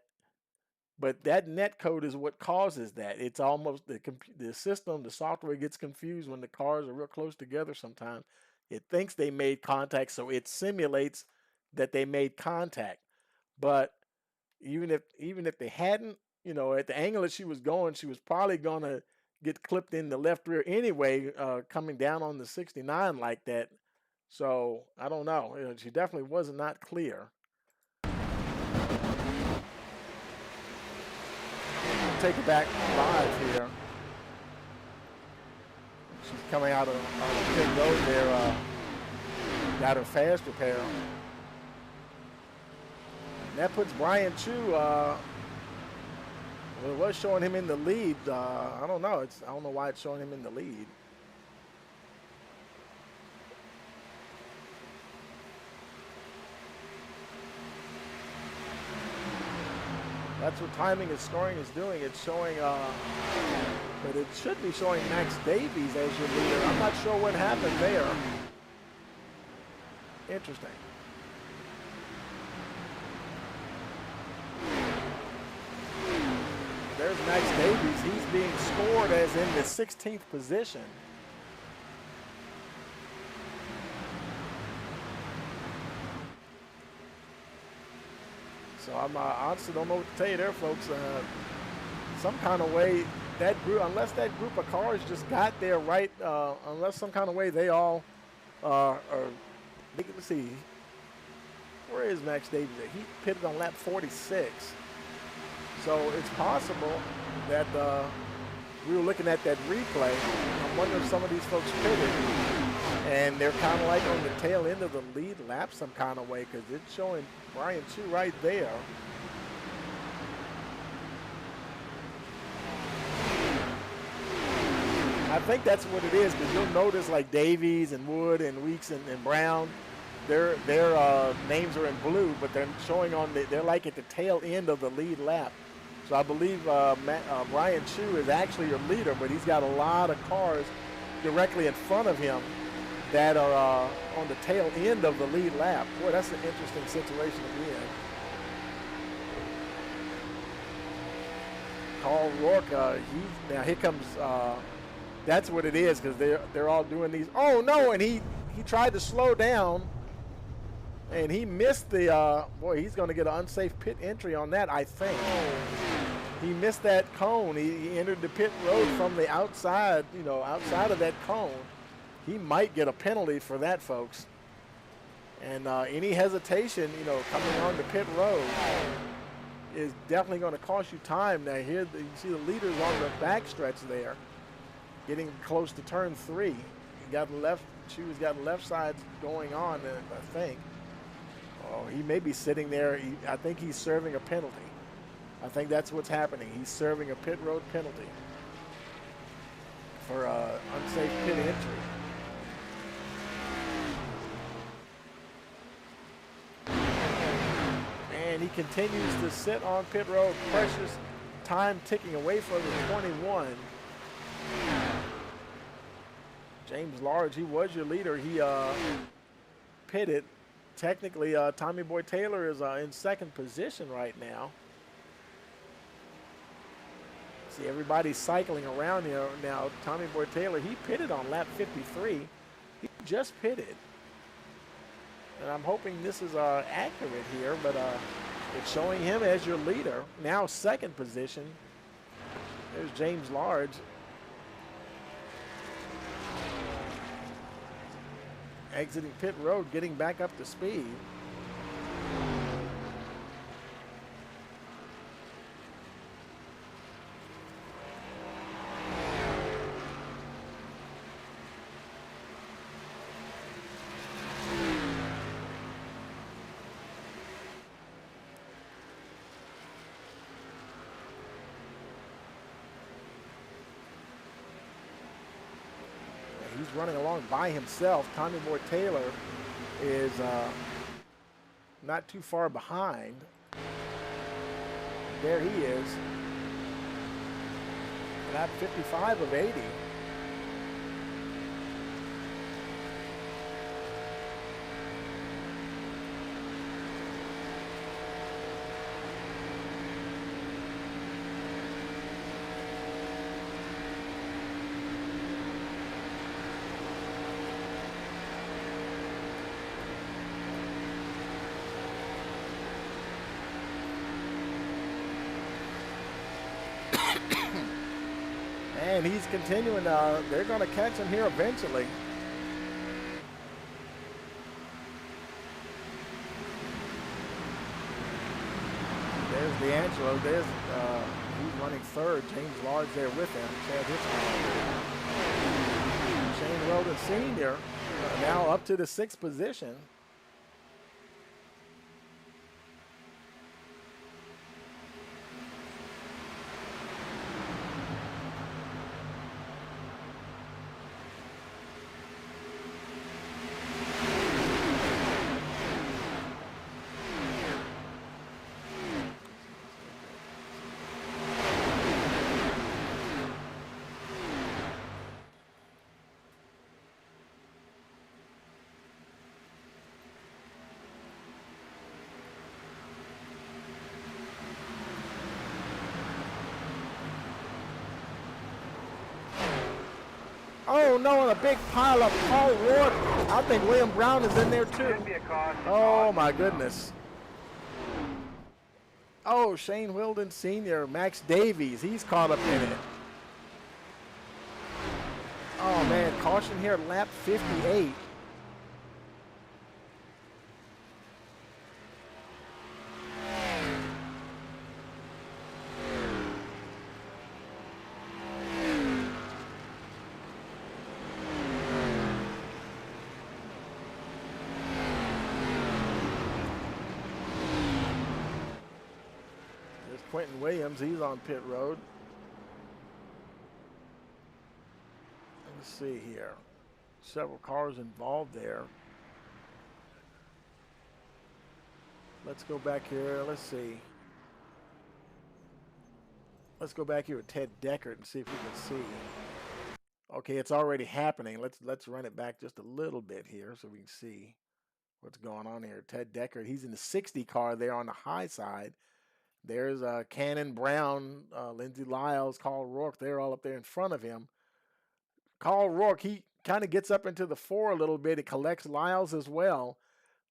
but that net code is what causes that. It's almost the system, the software gets confused when the cars are real close together sometimes. It thinks they made contact, so it simulates that they made contact. But even if they hadn't, at the angle that she was going, she was probably going to get clipped in the left rear anyway, coming down on the 69 like that. So I don't know. She definitely was not clear. Take it back live here. She's coming out of the pit road there. Got her fast repair. And that puts Brian Chu. Well, it was showing him in the lead. I don't know. I don't know why it's showing him in the lead. That's what timing and scoring is doing. It's showing, but it should be showing Max Davies as your leader. I'm not sure what happened there. Interesting. There's There's Max Davies. He's being scored as in the 16th position. So I'm honestly don't know what to tell you there, folks. Some kind of way that group, unless that group of cars just got there right, unless some kind of way they all are. Let's see. Where is Max Davies at? He pitted on lap 46. So it's possible that we were looking at that replay. I'm wondering if some of these folks pitted and they're kind of like on the tail end of the lead lap some kind of way, because it's showing Brian Chu right there. I think that's what it is, because you'll notice like Davies and Wood and Weeks and Brown, their names are in blue, but they're showing on they're like at the tail end of the lead lap. So I believe Brian Chu is actually your leader, but he's got a lot of cars directly in front of him that are on the tail end of the lead lap. Boy, that's an interesting situation to be in. Carl Rourke, now here comes, that's what it is, because they're all doing these. Oh no, and he tried to slow down, and he missed the, boy, he's going to get an unsafe pit entry on that, I think. He missed that cone. He entered the pit road from the outside, outside of that cone. He might get a penalty for that, folks. And any hesitation, coming on the pit road is definitely going to cost you time. Now here, you see the leaders on the backstretch there, getting close to turn 3. He got left. Chu's got left sides going on, I think. Oh, he may be sitting there. I think he's serving a penalty. I think that's what's happening. He's serving a pit road penalty for unsafe pit entry. And he continues to sit on pit road. Precious time ticking away for the 21. James Large, he was your leader. He pitted. Technically, Tommy Boy Taylor is in second position right now. See, everybody's cycling around here now. Tommy Boy Taylor, he pitted on lap 53. He just pitted. And I'm hoping this is accurate here, but it's showing him as your leader. Now second position. There's James Large. Exiting pit road, getting back up to speed. He's running along by himself. Tommy Boy Taylor is not too far behind. There he is. Lap 55 of 80. And he's continuing. They're going to catch him here eventually. There's D'Angelo. There's he's running third. James Large there with him. Chad Hitchcock. Shane Weldon Sr. Now up to the 6th position. Oh no, and a big pile of Paul Ward. I think William Brown is in there too. Should be a caution. Oh my goodness. Oh, Shane Wilden Sr., Max Davies, he's caught up in it. Oh man, caution here, lap 58. Quentin Williams, he's on pit road. Let's see here. Several cars involved there. Let's go back here. Let's see. Let's go back here with Ted Deckard and see if we can see. Okay, it's already happening. Let's run it back just a little bit here so we can see what's going on here. Ted Deckard, he's in the 60 car there on the high side. There's Cannon Brown, Lindsey Lyles, Carl Rourke. They're all up there in front of him. Carl Rourke, he kind of gets up into the 4 a little bit. He collects Lyles as well.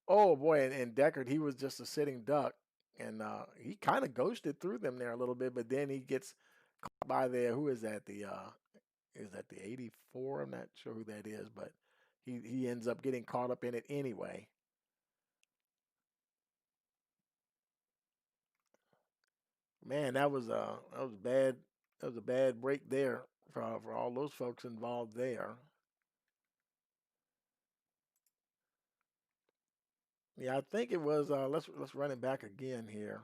Oh, boy, and Deckard, he was just a sitting duck. And he kind of ghosted through them there a little bit, but then he gets caught by who is that? Is that the 84? I'm not sure who that is, but he ends up getting caught up in it anyway. Man, that was bad. That was a bad break there for all those folks involved there. Yeah, I think it was. Let's run it back again here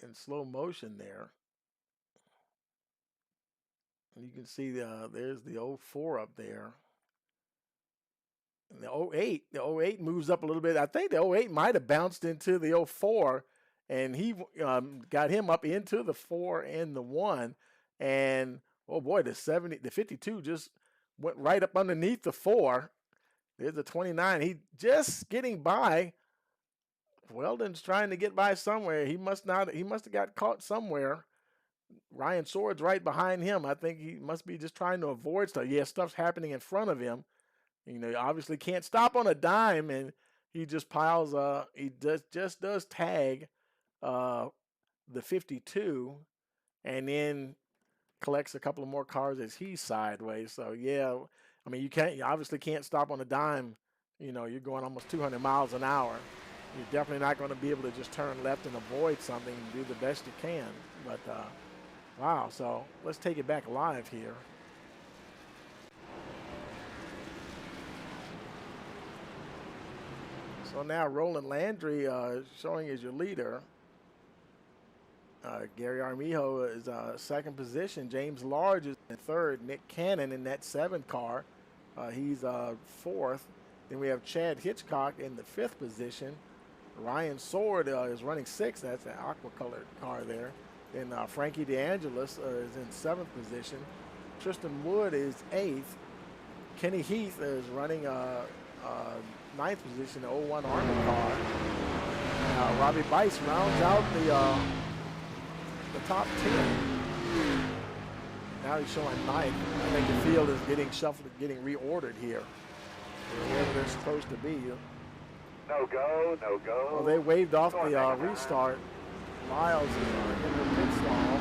in slow motion there. And you can see there's the 04 up there. And the 08 moves up a little bit. I think the 08 might have bounced into the 04, and he got him up into the 4 and the 1. And oh boy, the 52 just went right up underneath the 4. There's the 29. He just getting by. Weldon's trying to get by somewhere. He must have got caught somewhere. Ryan Sword's right behind him. I think he must be just trying to avoid stuff. Yeah, stuff's happening in front of him. You know, he obviously can't stop on a dime, and he just piles. He just does tag the 52, and then collects a couple of more cars as he's sideways. So yeah, I mean, you obviously can't stop on a dime. You know, you're going almost 200 miles an hour. You're definitely not going to be able to just turn left and avoid something and do the best you can. But wow, so let's take it back live here. So now Roland Landry showing as your leader. Gary Armijo is second position. James Large is in third. Nick Cannon in that 7 car. He's fourth. Then we have Chad Hitchcock in the 5th position. Ryan Sword is running 6th. That's an aqua-colored car there. Then Frankie DeAngelis is in 7th position. Tristan Wood is 8th. Kenny Heath is running 9th position, the 01 Army car. Robbie Bice rounds out the top 10. Now he's showing 9th. I think the field is getting shuffled, getting reordered here. Wherever they're supposed to be. No go, no go. Well, they waved off the restart. Miles is in the pit stall.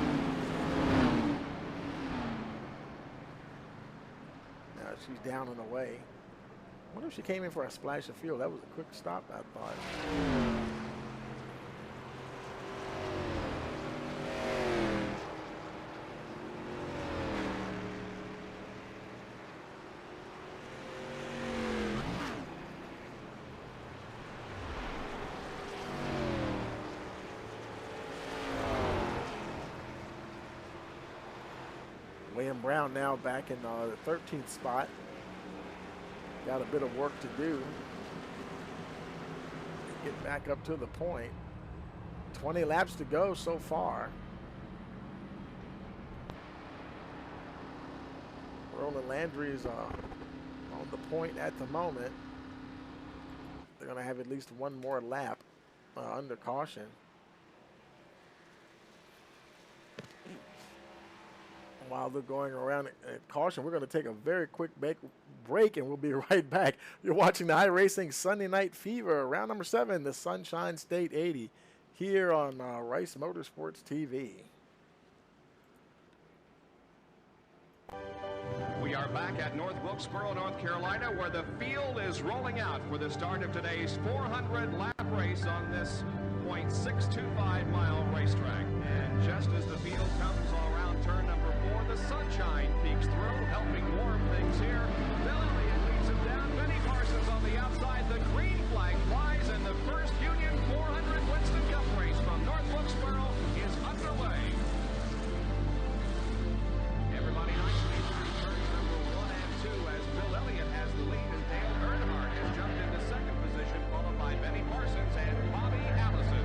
Now she's down and away. I wonder if she came in for a splash of fuel. That was a quick stop, I thought. William Brown now back in the 13th spot. Got a bit of work to do. Get back up to the point. 20 laps to go so far. Roland Landry is on the point at the moment. They're going to have at least one more lap under caution. while they're going around at caution, we're going to take a very quick break, and we'll be right back. You're watching the iRacing Sunday Night Fever, round number 7, the Sunshine State 80, here on Rice Motorsports TV. We are back at North Wilkesboro, North Carolina, where the field is rolling out for the start of today's 400-lap race on this .625-mile racetrack. And just as the field comes around turn number 4, the sunshine peeks through, helping warm things here. Bill Elliott leads him down. Benny Parsons on the outside. The green flag flies, and the first Union 400 Winston Cup race from North Wilkesboro is underway. Everybody nicely through turns number 1 and 2 as Bill Elliott has the lead, and Dale Earnhardt has jumped into second position, followed by Benny Parsons and Bobby Allison.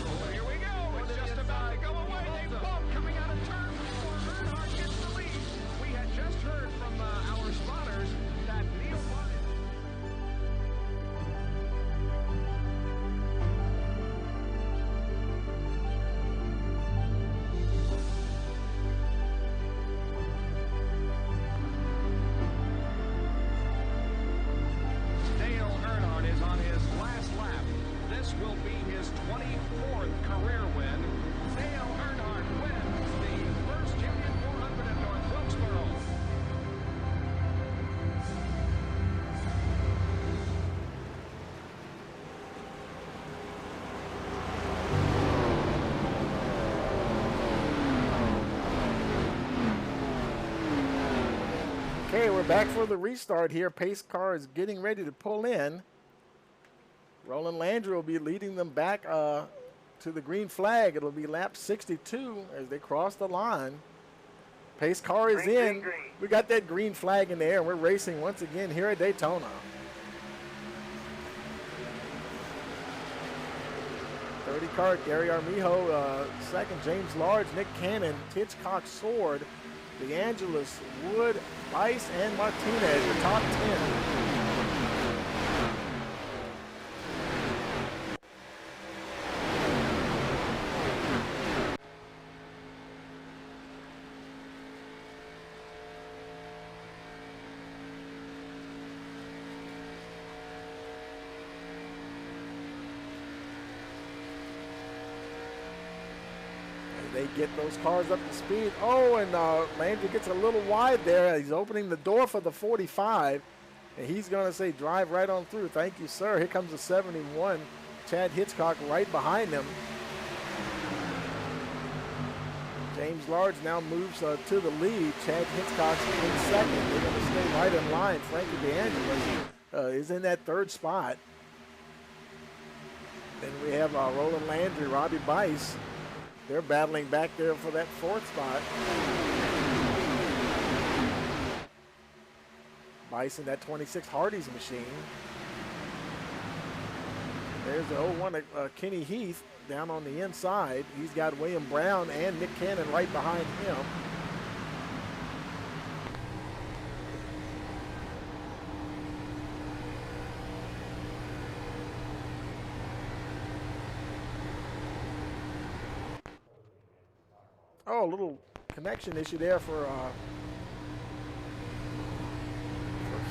Oh, here we go. It's just about to go away. They bump coming out of turn 4. Earnhardt gets the lead. We had just heard from our spotters that Neil Bonnet. Dale Earnhardt is on his last lap. This will be his 24th career win. Dale Earnhardt wins the first Union 400 at North Wilkesboro. Okay, we're back for the restart here. Pace car is getting ready to pull in. Roland Landry will be leading them back to the green flag. It'll be lap 62 as they cross the line. Pace car is Green, in. green, green. We got that green flag in the air, and we're racing once again here at Daytona. car, Gary Armijo, second, James Large, Nick Cannon, Hitchcock, Sword, DeAngelis, Wood, Bice, and Martinez, the top 10. They get those cars up to speed. Oh, and Landry gets a little wide there. He's opening the door for the 45, and he's going to say drive right on through. Thank you, sir. Here comes the 71. Chad Hitchcock right behind him. James Large now moves to the lead. Chad Hitchcock's in second. They're going to stay right in line. Frankie DeAngelis is in that third spot. Then we have Roland Landry, Robbie Bice. They're battling back there for that fourth spot. Bison, that 26 Hardee's machine. There's the 01 Kenny Heath down on the inside. He's got William Brown and Nick Cannon right behind him. Oh, a little connection issue there for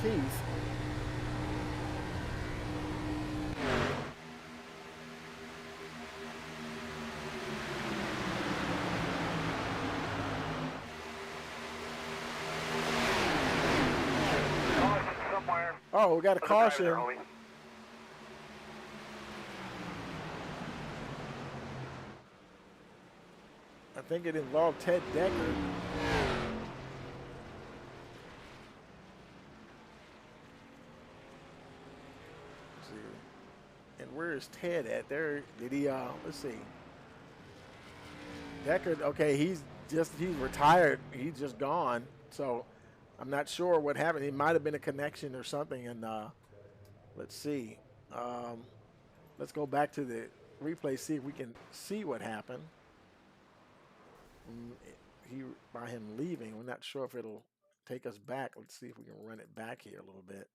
Keith. Caution somewhere. Oh, we got a caution. I think it involved Ted Decker. Let's see. And where is Ted at? There, did he, let's see. Decker, okay, he's retired. He's just gone. So I'm not sure what happened. It might have been a connection or something. And let's see. Let's go back to the replay, see if we can see what happened. By him leaving, we're not sure if it'll take us back. Let's see if we can run it back here a little bit.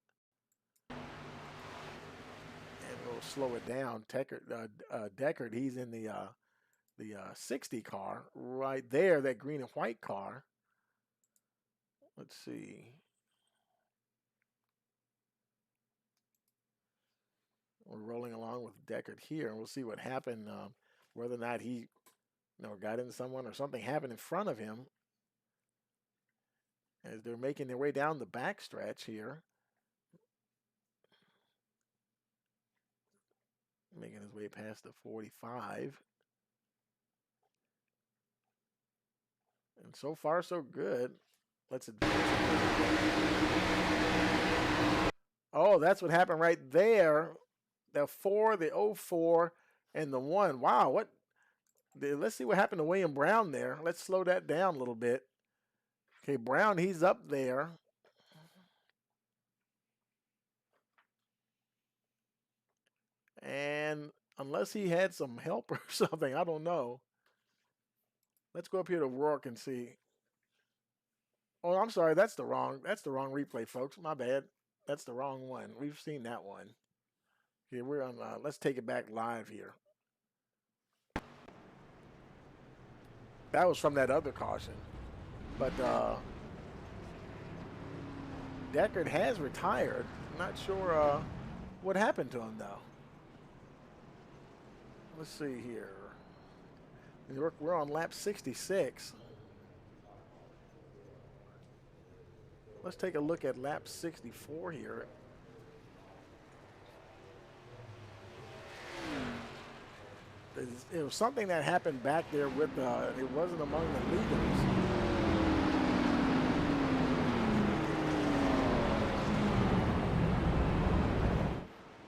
slow it down. Deckard, he's in the 60 car right there, that green and white car. Let's see. We're rolling along with Deckard here, and we'll see what happened, whether or not he got into someone or something happened in front of him as they're making their way down the backstretch here. Making his way past the 45. And so far, so good. Let's advance. Oh, that's what happened right there. The 4, the 04, and the 1. Wow, what? Let's see what happened to William Brown there. Let's slow that down a little bit. Okay, Brown, he's up there. And unless he had some help or something, I don't know. Let's go up here to Rourke and see. Oh, I'm sorry. That's the wrong replay, folks. My bad. That's the wrong one. We've seen that one. Okay, we're on. Let's take it back live here. That was from that other caution, but Deckard has retired. I'm not sure what happened to him though. Let's see here. We're on lap 66. Let's take a look at lap 64 here. It was something that happened back there with, it wasn't among the leaders.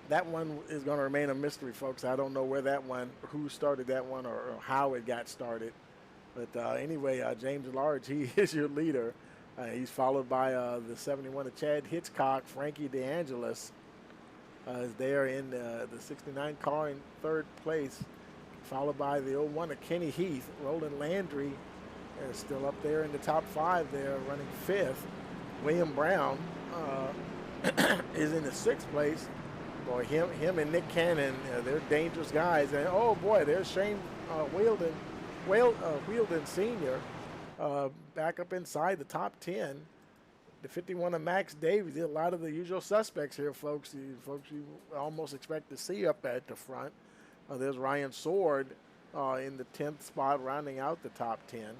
That one is going to remain a mystery, folks. I don't know who started that one or how it got started. But anyway, James Large, he is your leader. He's followed by the 71 of Chad Hitchcock. Frankie DeAngelis is there in the 69 car in third place, followed by the 01 of Kenny Heath. Roland Landry is still up there in the top 5 there, running 5th. William Brown is in the 6th place. Boy, him and Nick Cannon, they're dangerous guys. And oh boy, there's Shane Wheeldon Sr. Back up inside the top 10. The 51 of Max Davies. A lot of the usual suspects here, folks. You almost expect to see up at the front. There's Ryan Sword in the 10th spot, rounding out the top 10.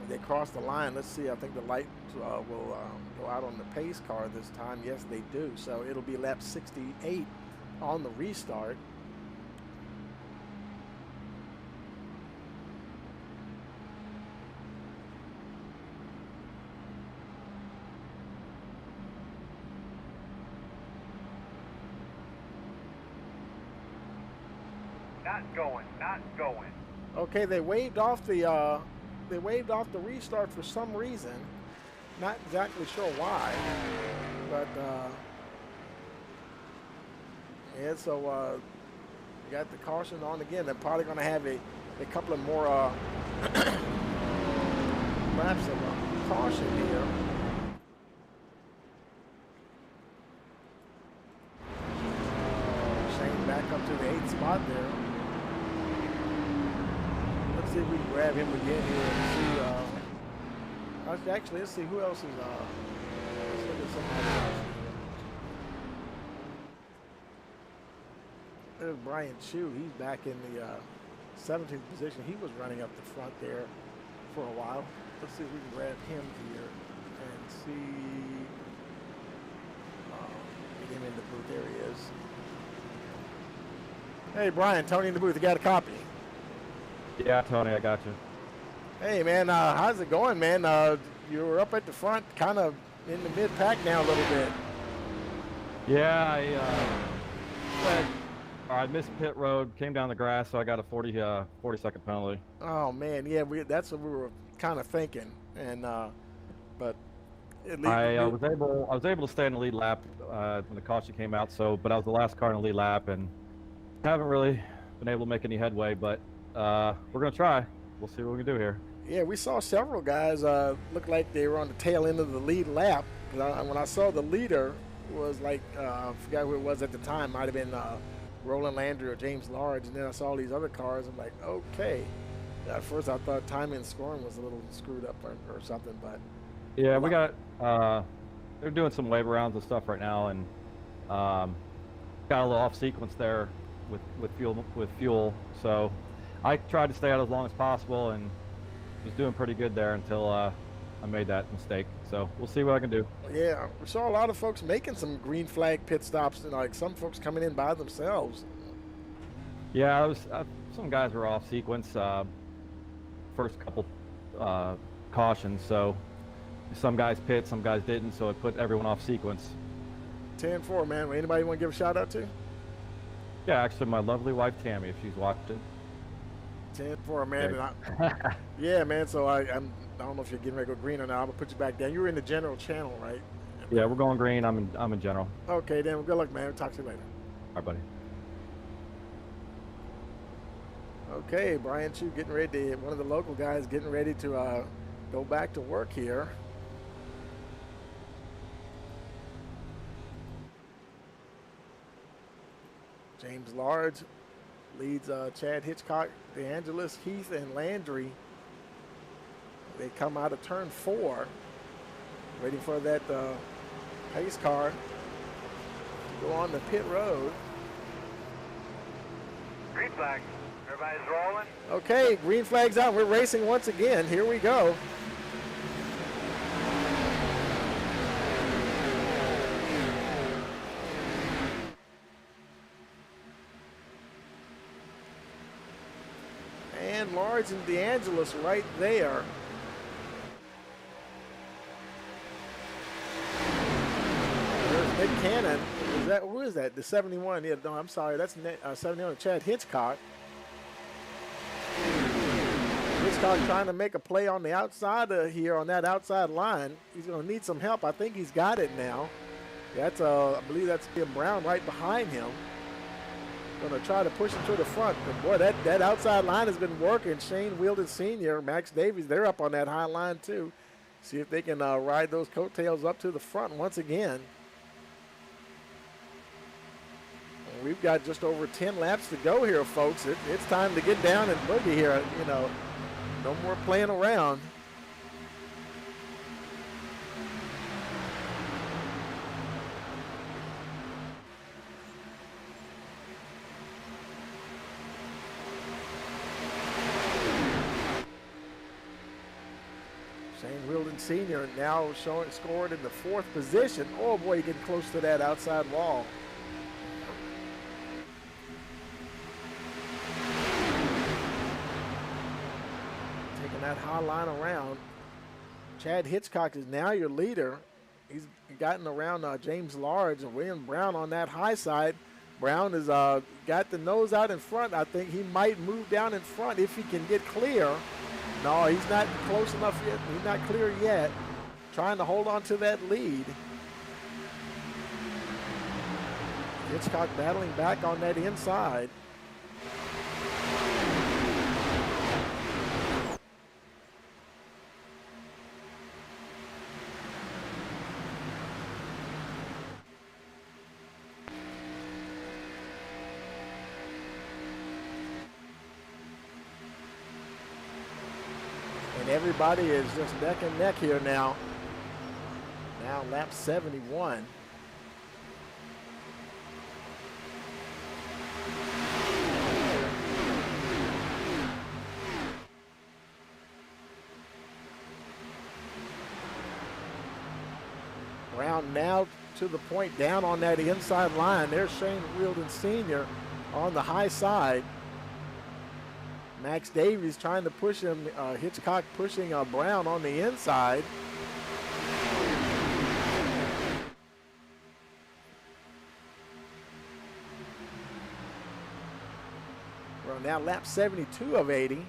They cross the line. Let's see. I think the lights will go out on the pace car this time. Yes, they do. So it'll be lap 68 on the restart. Not going. Okay, they waved off the restart for some reason. Not exactly sure why, but yeah. So you got the caution on again. They're probably going to have a couple of more laps of caution here. Shane back up to the 8th spot there. Let's see if we can grab him again here and see. Actually, let's see who else is. Let's look at somebody else. There's Brian Chu. He's back in the 17th position. He was running up the front there for a while. Let's see if we can grab him here and see. Get him in the booth. There he is. Hey, Brian. Tony in the booth. You got a copy? Yeah, Tony, I got you. Hey, man, how's it going, man? You were up at the front, kind of in the mid-pack now a little bit. Yeah, I missed pit road, came down the grass, so I got a 40-second penalty. Oh, man, yeah, that's what we were kind of thinking, and but at least I was able to stay in the lead lap when the caution came out. But I was the last car in the lead lap, and haven't really been able to make any headway, but we're gonna try. We'll see what we can do here. Yeah, we saw several guys look like they were on the tail end of the lead lap. When I saw the leader was like, I forgot who it was at the time, might have been Roland Landry or James Large, and then I saw all these other cars. I'm like, okay. At first I thought timing and scoring was a little screwed up or something, but yeah, we got they're doing some wave rounds and stuff right now, and got a little off sequence there with fuel. So I tried to stay out as long as possible and was doing pretty good there until I made that mistake. So we'll see what I can do. yeah, we saw a lot of folks making some green flag pit stops, and like some folks coming in by themselves. Yeah, some guys were off sequence first couple cautions, so some guys pit, some guys didn't, so it put everyone off sequence. 10-4, man. Anybody want to give a shout out to? Yeah, actually, my lovely wife Tammy, if she's watching. 10-4, man. Okay. And yeah, man. So I don't know if you're getting ready to go green or not. I'm gonna put you back down. You were in the general channel, right? Yeah, we're going green. I'm in general. Okay, then. Well, good luck, man. We'll talk to you later. All right, buddy. Okay, Brian Chu getting ready to, one of the local guys getting ready to go back to work here. James Large leads Chad Hitchcock, DeAngelis, Heath, and Landry. They come out of turn 4, waiting for that pace car to go on the pit road. Green flag. Everybody's rolling. Okay, green flag's out. We're racing once again. Here we go. And Large and DeAngelis right there. There's Nick Cannon. Who is that? The 71. Yeah, no, I'm sorry. That's 71. Chad Hitchcock. Hitchcock trying to make a play on the outside here on that outside line. He's going to need some help. I think he's got it now. That's I believe that's Tim Brown right behind him. Going to try to push him to the front. But boy, that outside line has been working. Shane Wielden Sr., Max Davies, they're up on that high line too. See if they can ride those coattails up to the front once again. And we've got just over 10 laps to go here, folks. It's time to get down and boogie here. You know, no more playing around. Shane Wielden Sr. now scored in the 4th position. Oh boy, getting close to that outside wall. Taking that high line around. Chad Hitchcock is now your leader. He's gotten around James Large and William Brown on that high side. Brown has got the nose out in front. I think he might move down in front if he can get clear. No, he's not close enough yet. He's not clear yet. Trying to hold on to that lead. Hitchcock battling back on that inside. And everybody is just neck and neck here now. Now lap 71. Brown now to the point down on that inside line. There's Shane Wielden Sr. on the high side. Max Davies trying to push him. Hitchcock pushing Brown on the inside. We're on now lap 72 of 80.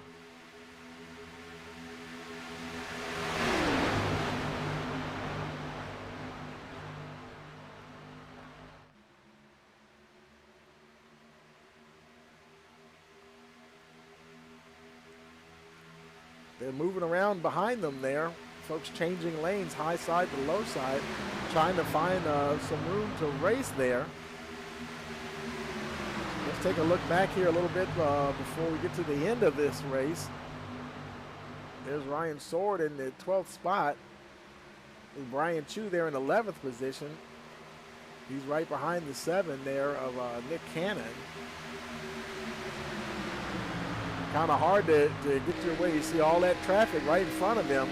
They're moving around behind them there. Folks changing lanes, high side to low side, trying to find some room to race there. Let's take a look back here a little bit before we get to the end of this race. There's Ryan Sword in the 12th spot. And Brian Chu there in 11th position. He's right behind the 7 there of Nick Cannon. Kind of hard to get your way. You see all that traffic right in front of him.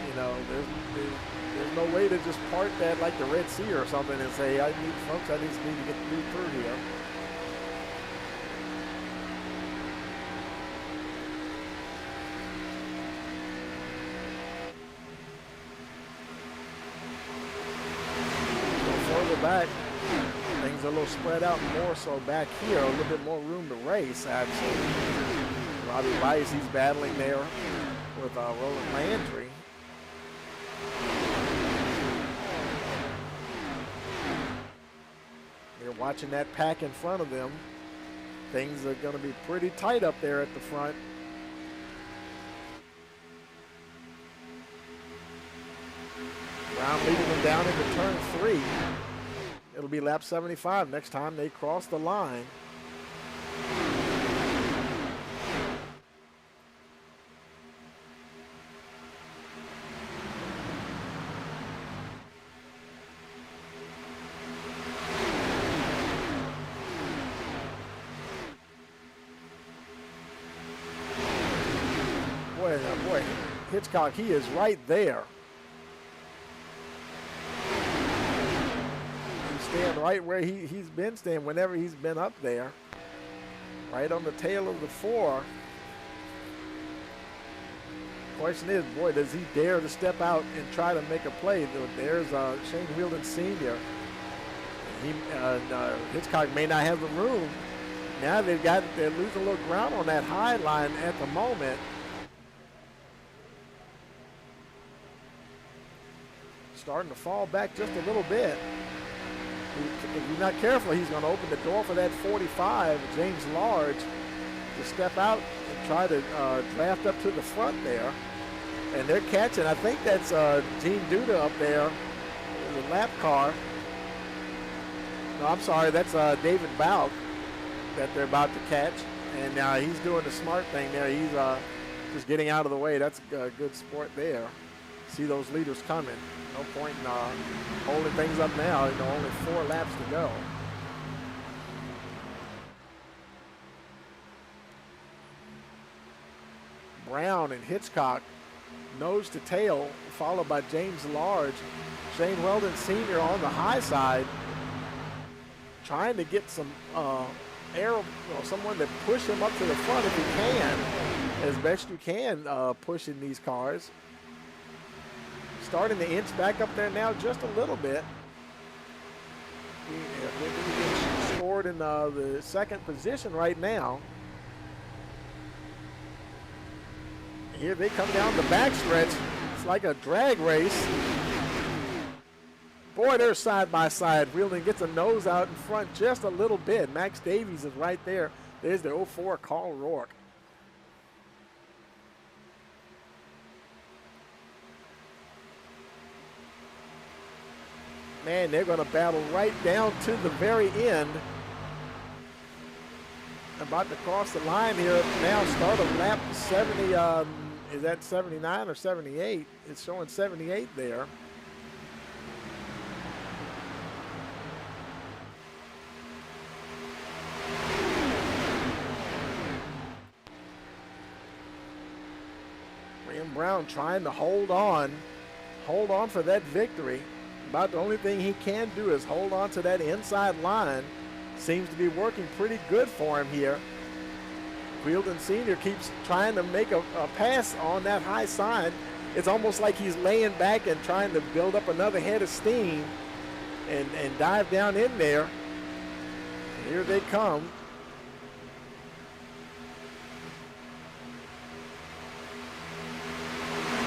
You know, there's no way to just park that like the Red Sea or something and say, folks, I just need to get through here. Back, things are a little spread out more so back here, a little bit more room to race actually. Robbie Weiss, he's battling there with Roland Landry. They're watching that pack in front of them. Things are going to be pretty tight up there at the front. Brown leading them down into turn 3. It'll be lap 75 next time they cross the line. Boy, Hitchcock, he is right there. Stand right where he's been staying whenever he's been up there. Right on the tail of the 4. Question is, boy, does he dare to step out and try to make a play? There's Shane Wheeldon Sr. Hitchcock may not have the room. Now they're losing a little ground on that high line at the moment. Starting to fall back just a little bit. If he's not careful, he's going to open the door for that 45, James Large, to step out and try to draft up to the front there. And they're catching, I think that's Gene Duda up there, the lap car. No, I'm sorry, that's David Bauk that they're about to catch. And he's doing the smart thing there. He's just getting out of the way. That's a good sport there. See those leaders coming. No point in holding things up now. You know, only 4 laps to go. Brown and Hitchcock, nose to tail, followed by James Large. Shane Weldon Sr. on the high side, trying to get some air, someone to push him up to the front if you can, as best you can, pushing these cars. Starting to inch back up there now just a little bit. He's scored in the 2nd position right now. Here they come down the backstretch. It's like a drag race. Boy, they're side by side. Wheeldon gets a nose out in front just a little bit. Max Davies is right there. There's the 04 Carl Rourke. Man, they're going to battle right down to the very end. About to cross the line here now. Start of lap 70. Is that 79 or 78? It's showing 78 there. Graham Brown trying to hold on for that victory. About the only thing he can do is hold on to that inside line. Seems to be working pretty good for him here. Wheeldon Sr. keeps trying to make a pass on that high side. It's almost like he's laying back and trying to build up another head of steam and dive down in there. Here they come.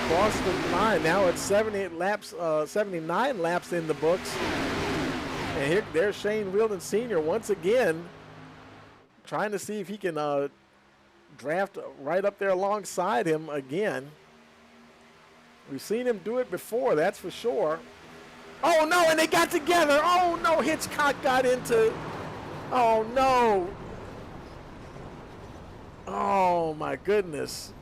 Across the line. Now it's 78 laps, 79 laps in the books. And here, there's Shane Wheeldon Sr. once again trying to see if he can draft right up there alongside him again. We've seen him do it before, that's for sure. Oh no, and they got together. Oh no, Hitchcock got into, oh no. Oh my goodness.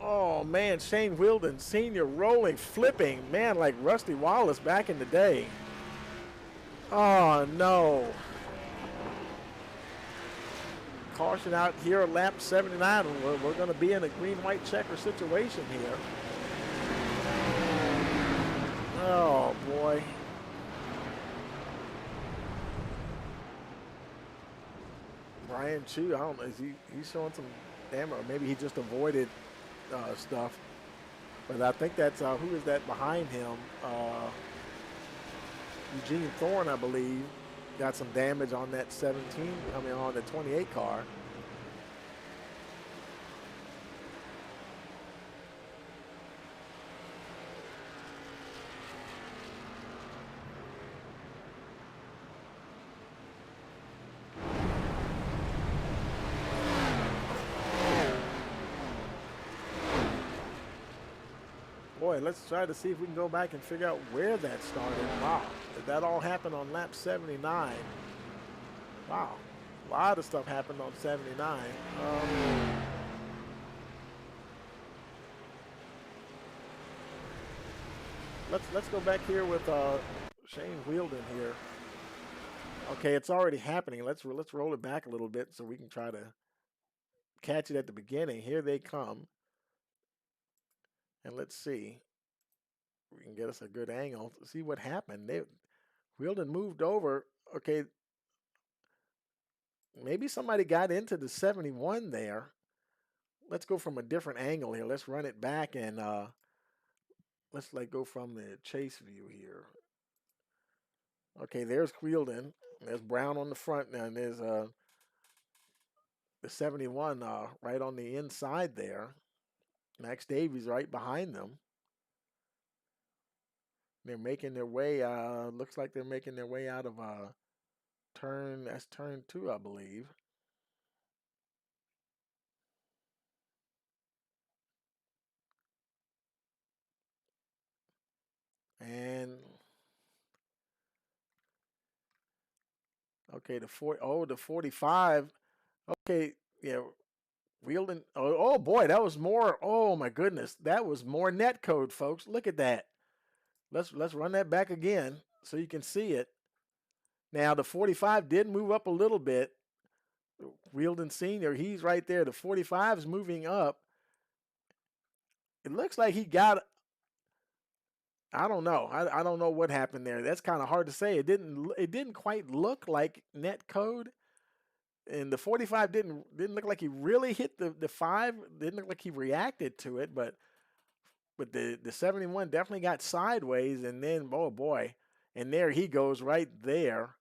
Oh man, Shane Wheeldon Sr. rolling, flipping, man, like Rusty Wallace back in the day. Oh no. Caution out here at lap 79. We're going to be in a green-white checker situation here. Oh boy. Brian Chu, I don't know, he's showing some damage, or maybe he just avoided stuff. But I think that's, who is that behind him? Eugene Thorne, I believe, got some damage on that 17, on the 28 car. Boy, let's try to see if we can go back and figure out where that started. Wow, did that all happen on lap 79? Wow, a lot of stuff happened on 79. Let's go back here with Shane Wheeldon here. Okay, it's already happening. Let's roll it back a little bit so we can try to catch it at the beginning. Here they come. And let's see. We can get us a good angle to see what happened. Wheeldon moved over. Okay. Maybe somebody got into the 71 there. Let's go from a different angle here. Let's run it back and let's go from the chase view here. Okay, there's Wheeldon. There's Brown on the front now, and there's the 71 right on the inside there. Max Davies right behind them. They're making their way, looks like they're making their way out of turn 2, I believe. And, okay, the 45. Okay, yeah, Wheeldon, oh boy, that was more, oh my goodness, that was more net code, folks. Look at that. Let's run that back again so you can see it. Now the 45 did move up a little bit. Wheeldon Sr., he's right there. The 45 is moving up. It looks like he got, I don't know. I don't know what happened there. That's kind of hard to say. It didn't quite look like net code. And the 45 didn't look like he really hit the 5. Didn't look like he reacted to it, but the 71 definitely got sideways, and then, oh boy, and there he goes right there,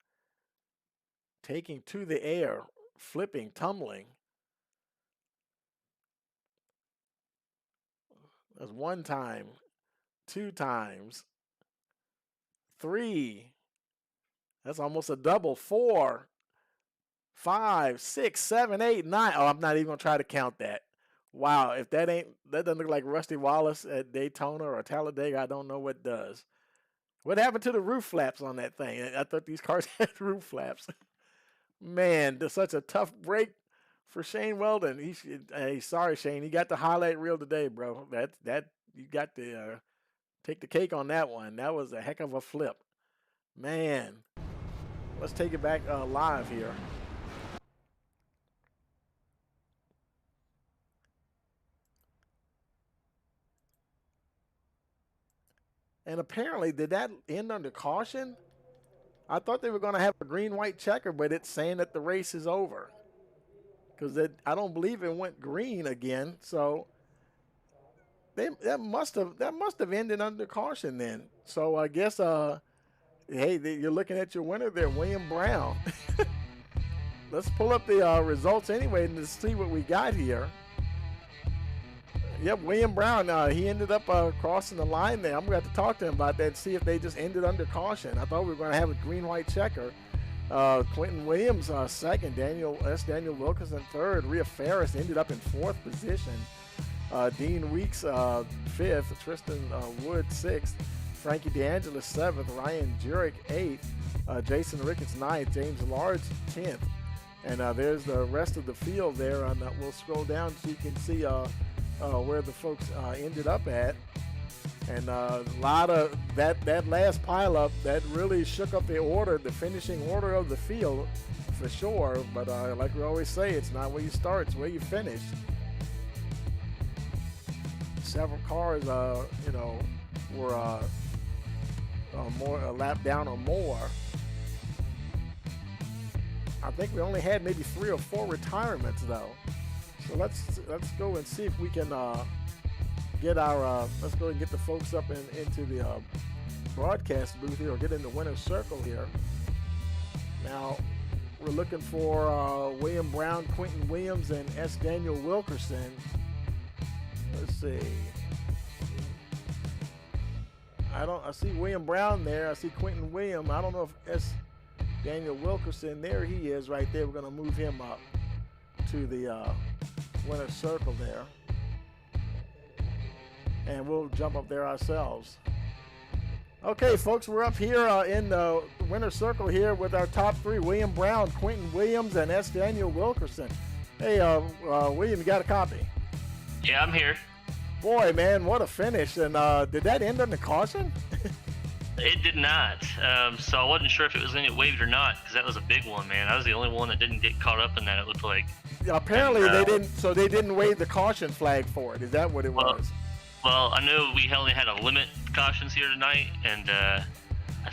taking to the air, flipping, tumbling. That's 1 time, 2 times, 3. That's almost a double. 4, 5, 6, 7, 8, 9. Oh, I'm not even gonna try to count that. Wow, if that doesn't look like Rusty Wallace at Daytona or Talladega, I don't know what does. What happened to the roof flaps on that thing? I thought these cars had roof flaps. Man, that's such a tough break for Shane Wheeldon. Hey, sorry, Shane, you got the highlight reel today, bro. That you got to take the cake on that one. That was a heck of a flip. Man, let's take it back live here. And apparently, did that end under caution? I thought they were going to have a green-white checker, but it's saying that the race is over. Because I don't believe it went green again. So that must have ended under caution then. So I guess, hey, you're looking at your winner there, William Brown. Let's pull up the results anyway and to see what we got here. Yep, William Brown, he ended up crossing the line there. I'm going to have to talk to him about that and see if they just ended under caution. I thought we were going to have a green-white checker. Quentin Williams second, Daniel Wilkerson third, Rhea Ferris ended up in fourth position. Dean Weeks fifth, Tristan Wood sixth, Frankie DeAngelis seventh, Ryan Jurek eighth, Jason Ricketts ninth, James Large 10th. And there's the rest of the field there. We'll scroll down so you can see where the folks ended up at. And a lot of that last pileup that really shook up the finishing order of the field for sure. But like we always say, it's not where you start, it's where you finish. Several cars, were a lap down or more. I think we only had maybe 3 or 4 retirements though. So let's go and see if we can get our let's go and get the folks up into the broadcast booth here, or get in the winner's circle here. Now we're looking for William Brown, Quentin Williams, and S. Daniel Wilkerson. Let's see. I see William Brown there. I see Quentin Williams. I don't know if S. Daniel Wilkerson, there he is right there. We're going to move him up to the winner's circle there. And we'll jump up there ourselves. Okay, folks, we're up here in the winner's circle here with our top 3, William Brown, Quentin Williams, and S. Daniel Wilkerson. Hey, William, you got a copy? Yeah, I'm here. Boy, man, what a finish. And did that end on the caution? It did not. So I wasn't sure if it was going to get waived or not, because that was a big one, man. I was the only one that didn't get caught up in that, it looked like. Yeah, apparently they didn't. So they didn't waive the caution flag for it. Is that what it was? Well, I know we only had a limit cautions here tonight, and I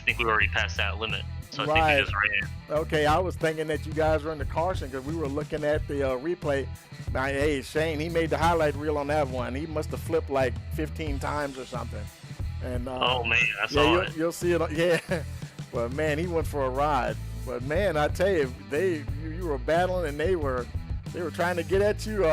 think we already passed that limit. So I think we just ran. Okay, I was thinking that you guys were in the caution because we were looking at the replay. Now, hey, Shane, he made the highlight reel on that one. He must have flipped like 15 times or something. And oh man, I saw it. You'll see it. Yeah, but man, he went for a ride. But man, I tell you, you were battling, and they were trying to get at you,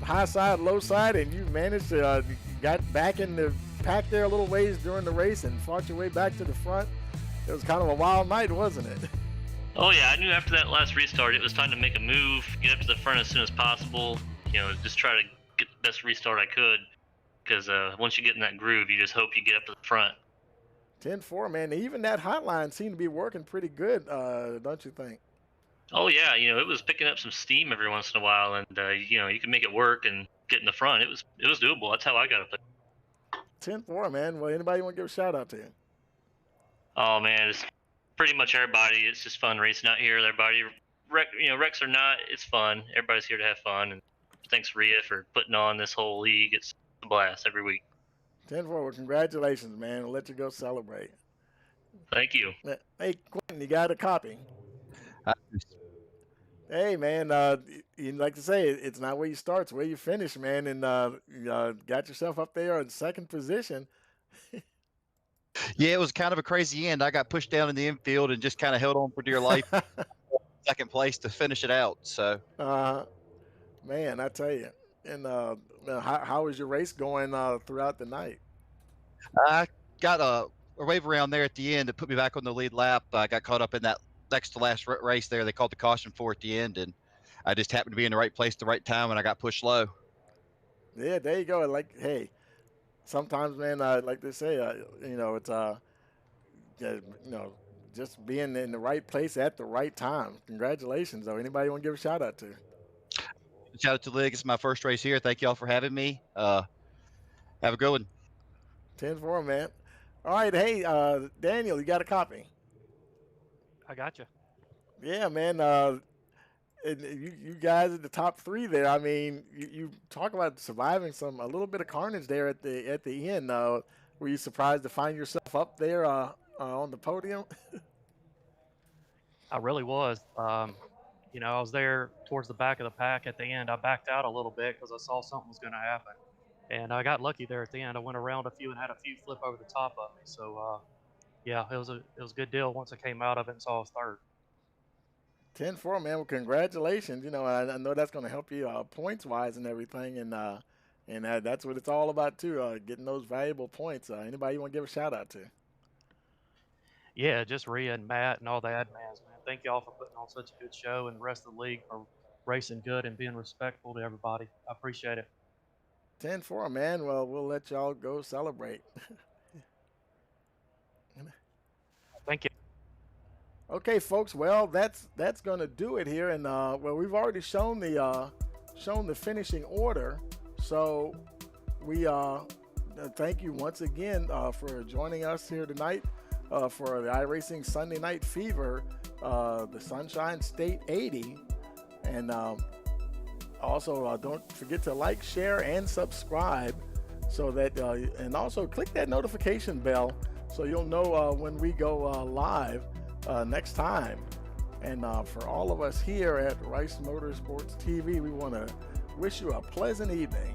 high side, low side, and you managed to got back in the pack there a little ways during the race and fought your way back to the front. It was kind of a wild night, wasn't it? Oh yeah, I knew after that last restart, it was time to make a move, get up to the front as soon as possible. Just try to get the best restart I could. Because once you get in that groove, you just hope you get up to the front. 10-4, man. Even that hotline seemed to be working pretty good, don't you think? Oh, yeah. It was picking up some steam every once in a while, and, you can make it work and get in the front. It was doable. That's how I got up there. 10-4, man. Well, anybody want to give a shout-out to you? Oh, man. It's pretty much everybody. It's just fun racing out here. Everybody, wrecks or not, it's fun. Everybody's here to have fun. And thanks, Rhea, for putting on this whole league. It's a blast every week. 10-4, well, congratulations, man. We'll let you go celebrate. Thank you. Hey, Quentin, you got a copy? Hey, man, you like to say, it's not where you start, it's where you finish, man, and you got yourself up there in second position. Yeah, it was kind of a crazy end. I got pushed down in the infield and just kind of held on for dear life. Second place to finish it out. So, man, I tell you. And how was your race going throughout the night? I got a wave around there at the end that put me back on the lead lap. I got caught up in that next to last race there. They called the caution for at the end, and I just happened to be in the right place at the right time, and I got pushed low. Yeah, there you go. Like, hey, sometimes, man, like they say, it's just being in the right place at the right time. Congratulations, though. Anybody want to give a shout out to? Shout out to the league. It's my first race here. Thank you all for having me. Have a good one. 10-4, man. All right, hey, Daniel, you got a copy? I got you. Yeah, man. You guys at the top 3 there. I mean, you talk about surviving a little bit of carnage there at the end. Were you surprised to find yourself up there on the podium? I really was. I was there towards the back of the pack at the end. I backed out a little bit because I saw something was going to happen. And I got lucky there at the end. I went around a few and had a few flip over the top of me. So, yeah, it was a good deal once I came out of it and saw I was third. 10-4, man. Well, congratulations. I know that's going to help you points-wise and everything. And that's what it's all about, too, getting those valuable points. Anybody you want to give a shout-out to? Yeah, just Rhea and Matt and all the admins, man. Thank y'all for putting on such a good show, and the rest of the league for racing good and being respectful to everybody. I appreciate it. 10-4, man. Well, we'll let y'all go celebrate. Thank you. Okay, folks. Well, that's going to do it here, and well, we've already shown the finishing order. So we thank you once again for joining us here tonight for the iRacing Sunday Night Fever, the Sunshine State 80, and also don't forget to like, share, and subscribe, so that and also click that notification bell so you'll know when we go live next time. And for all of us here at Rice Motorsports TV, we want to wish you a pleasant evening.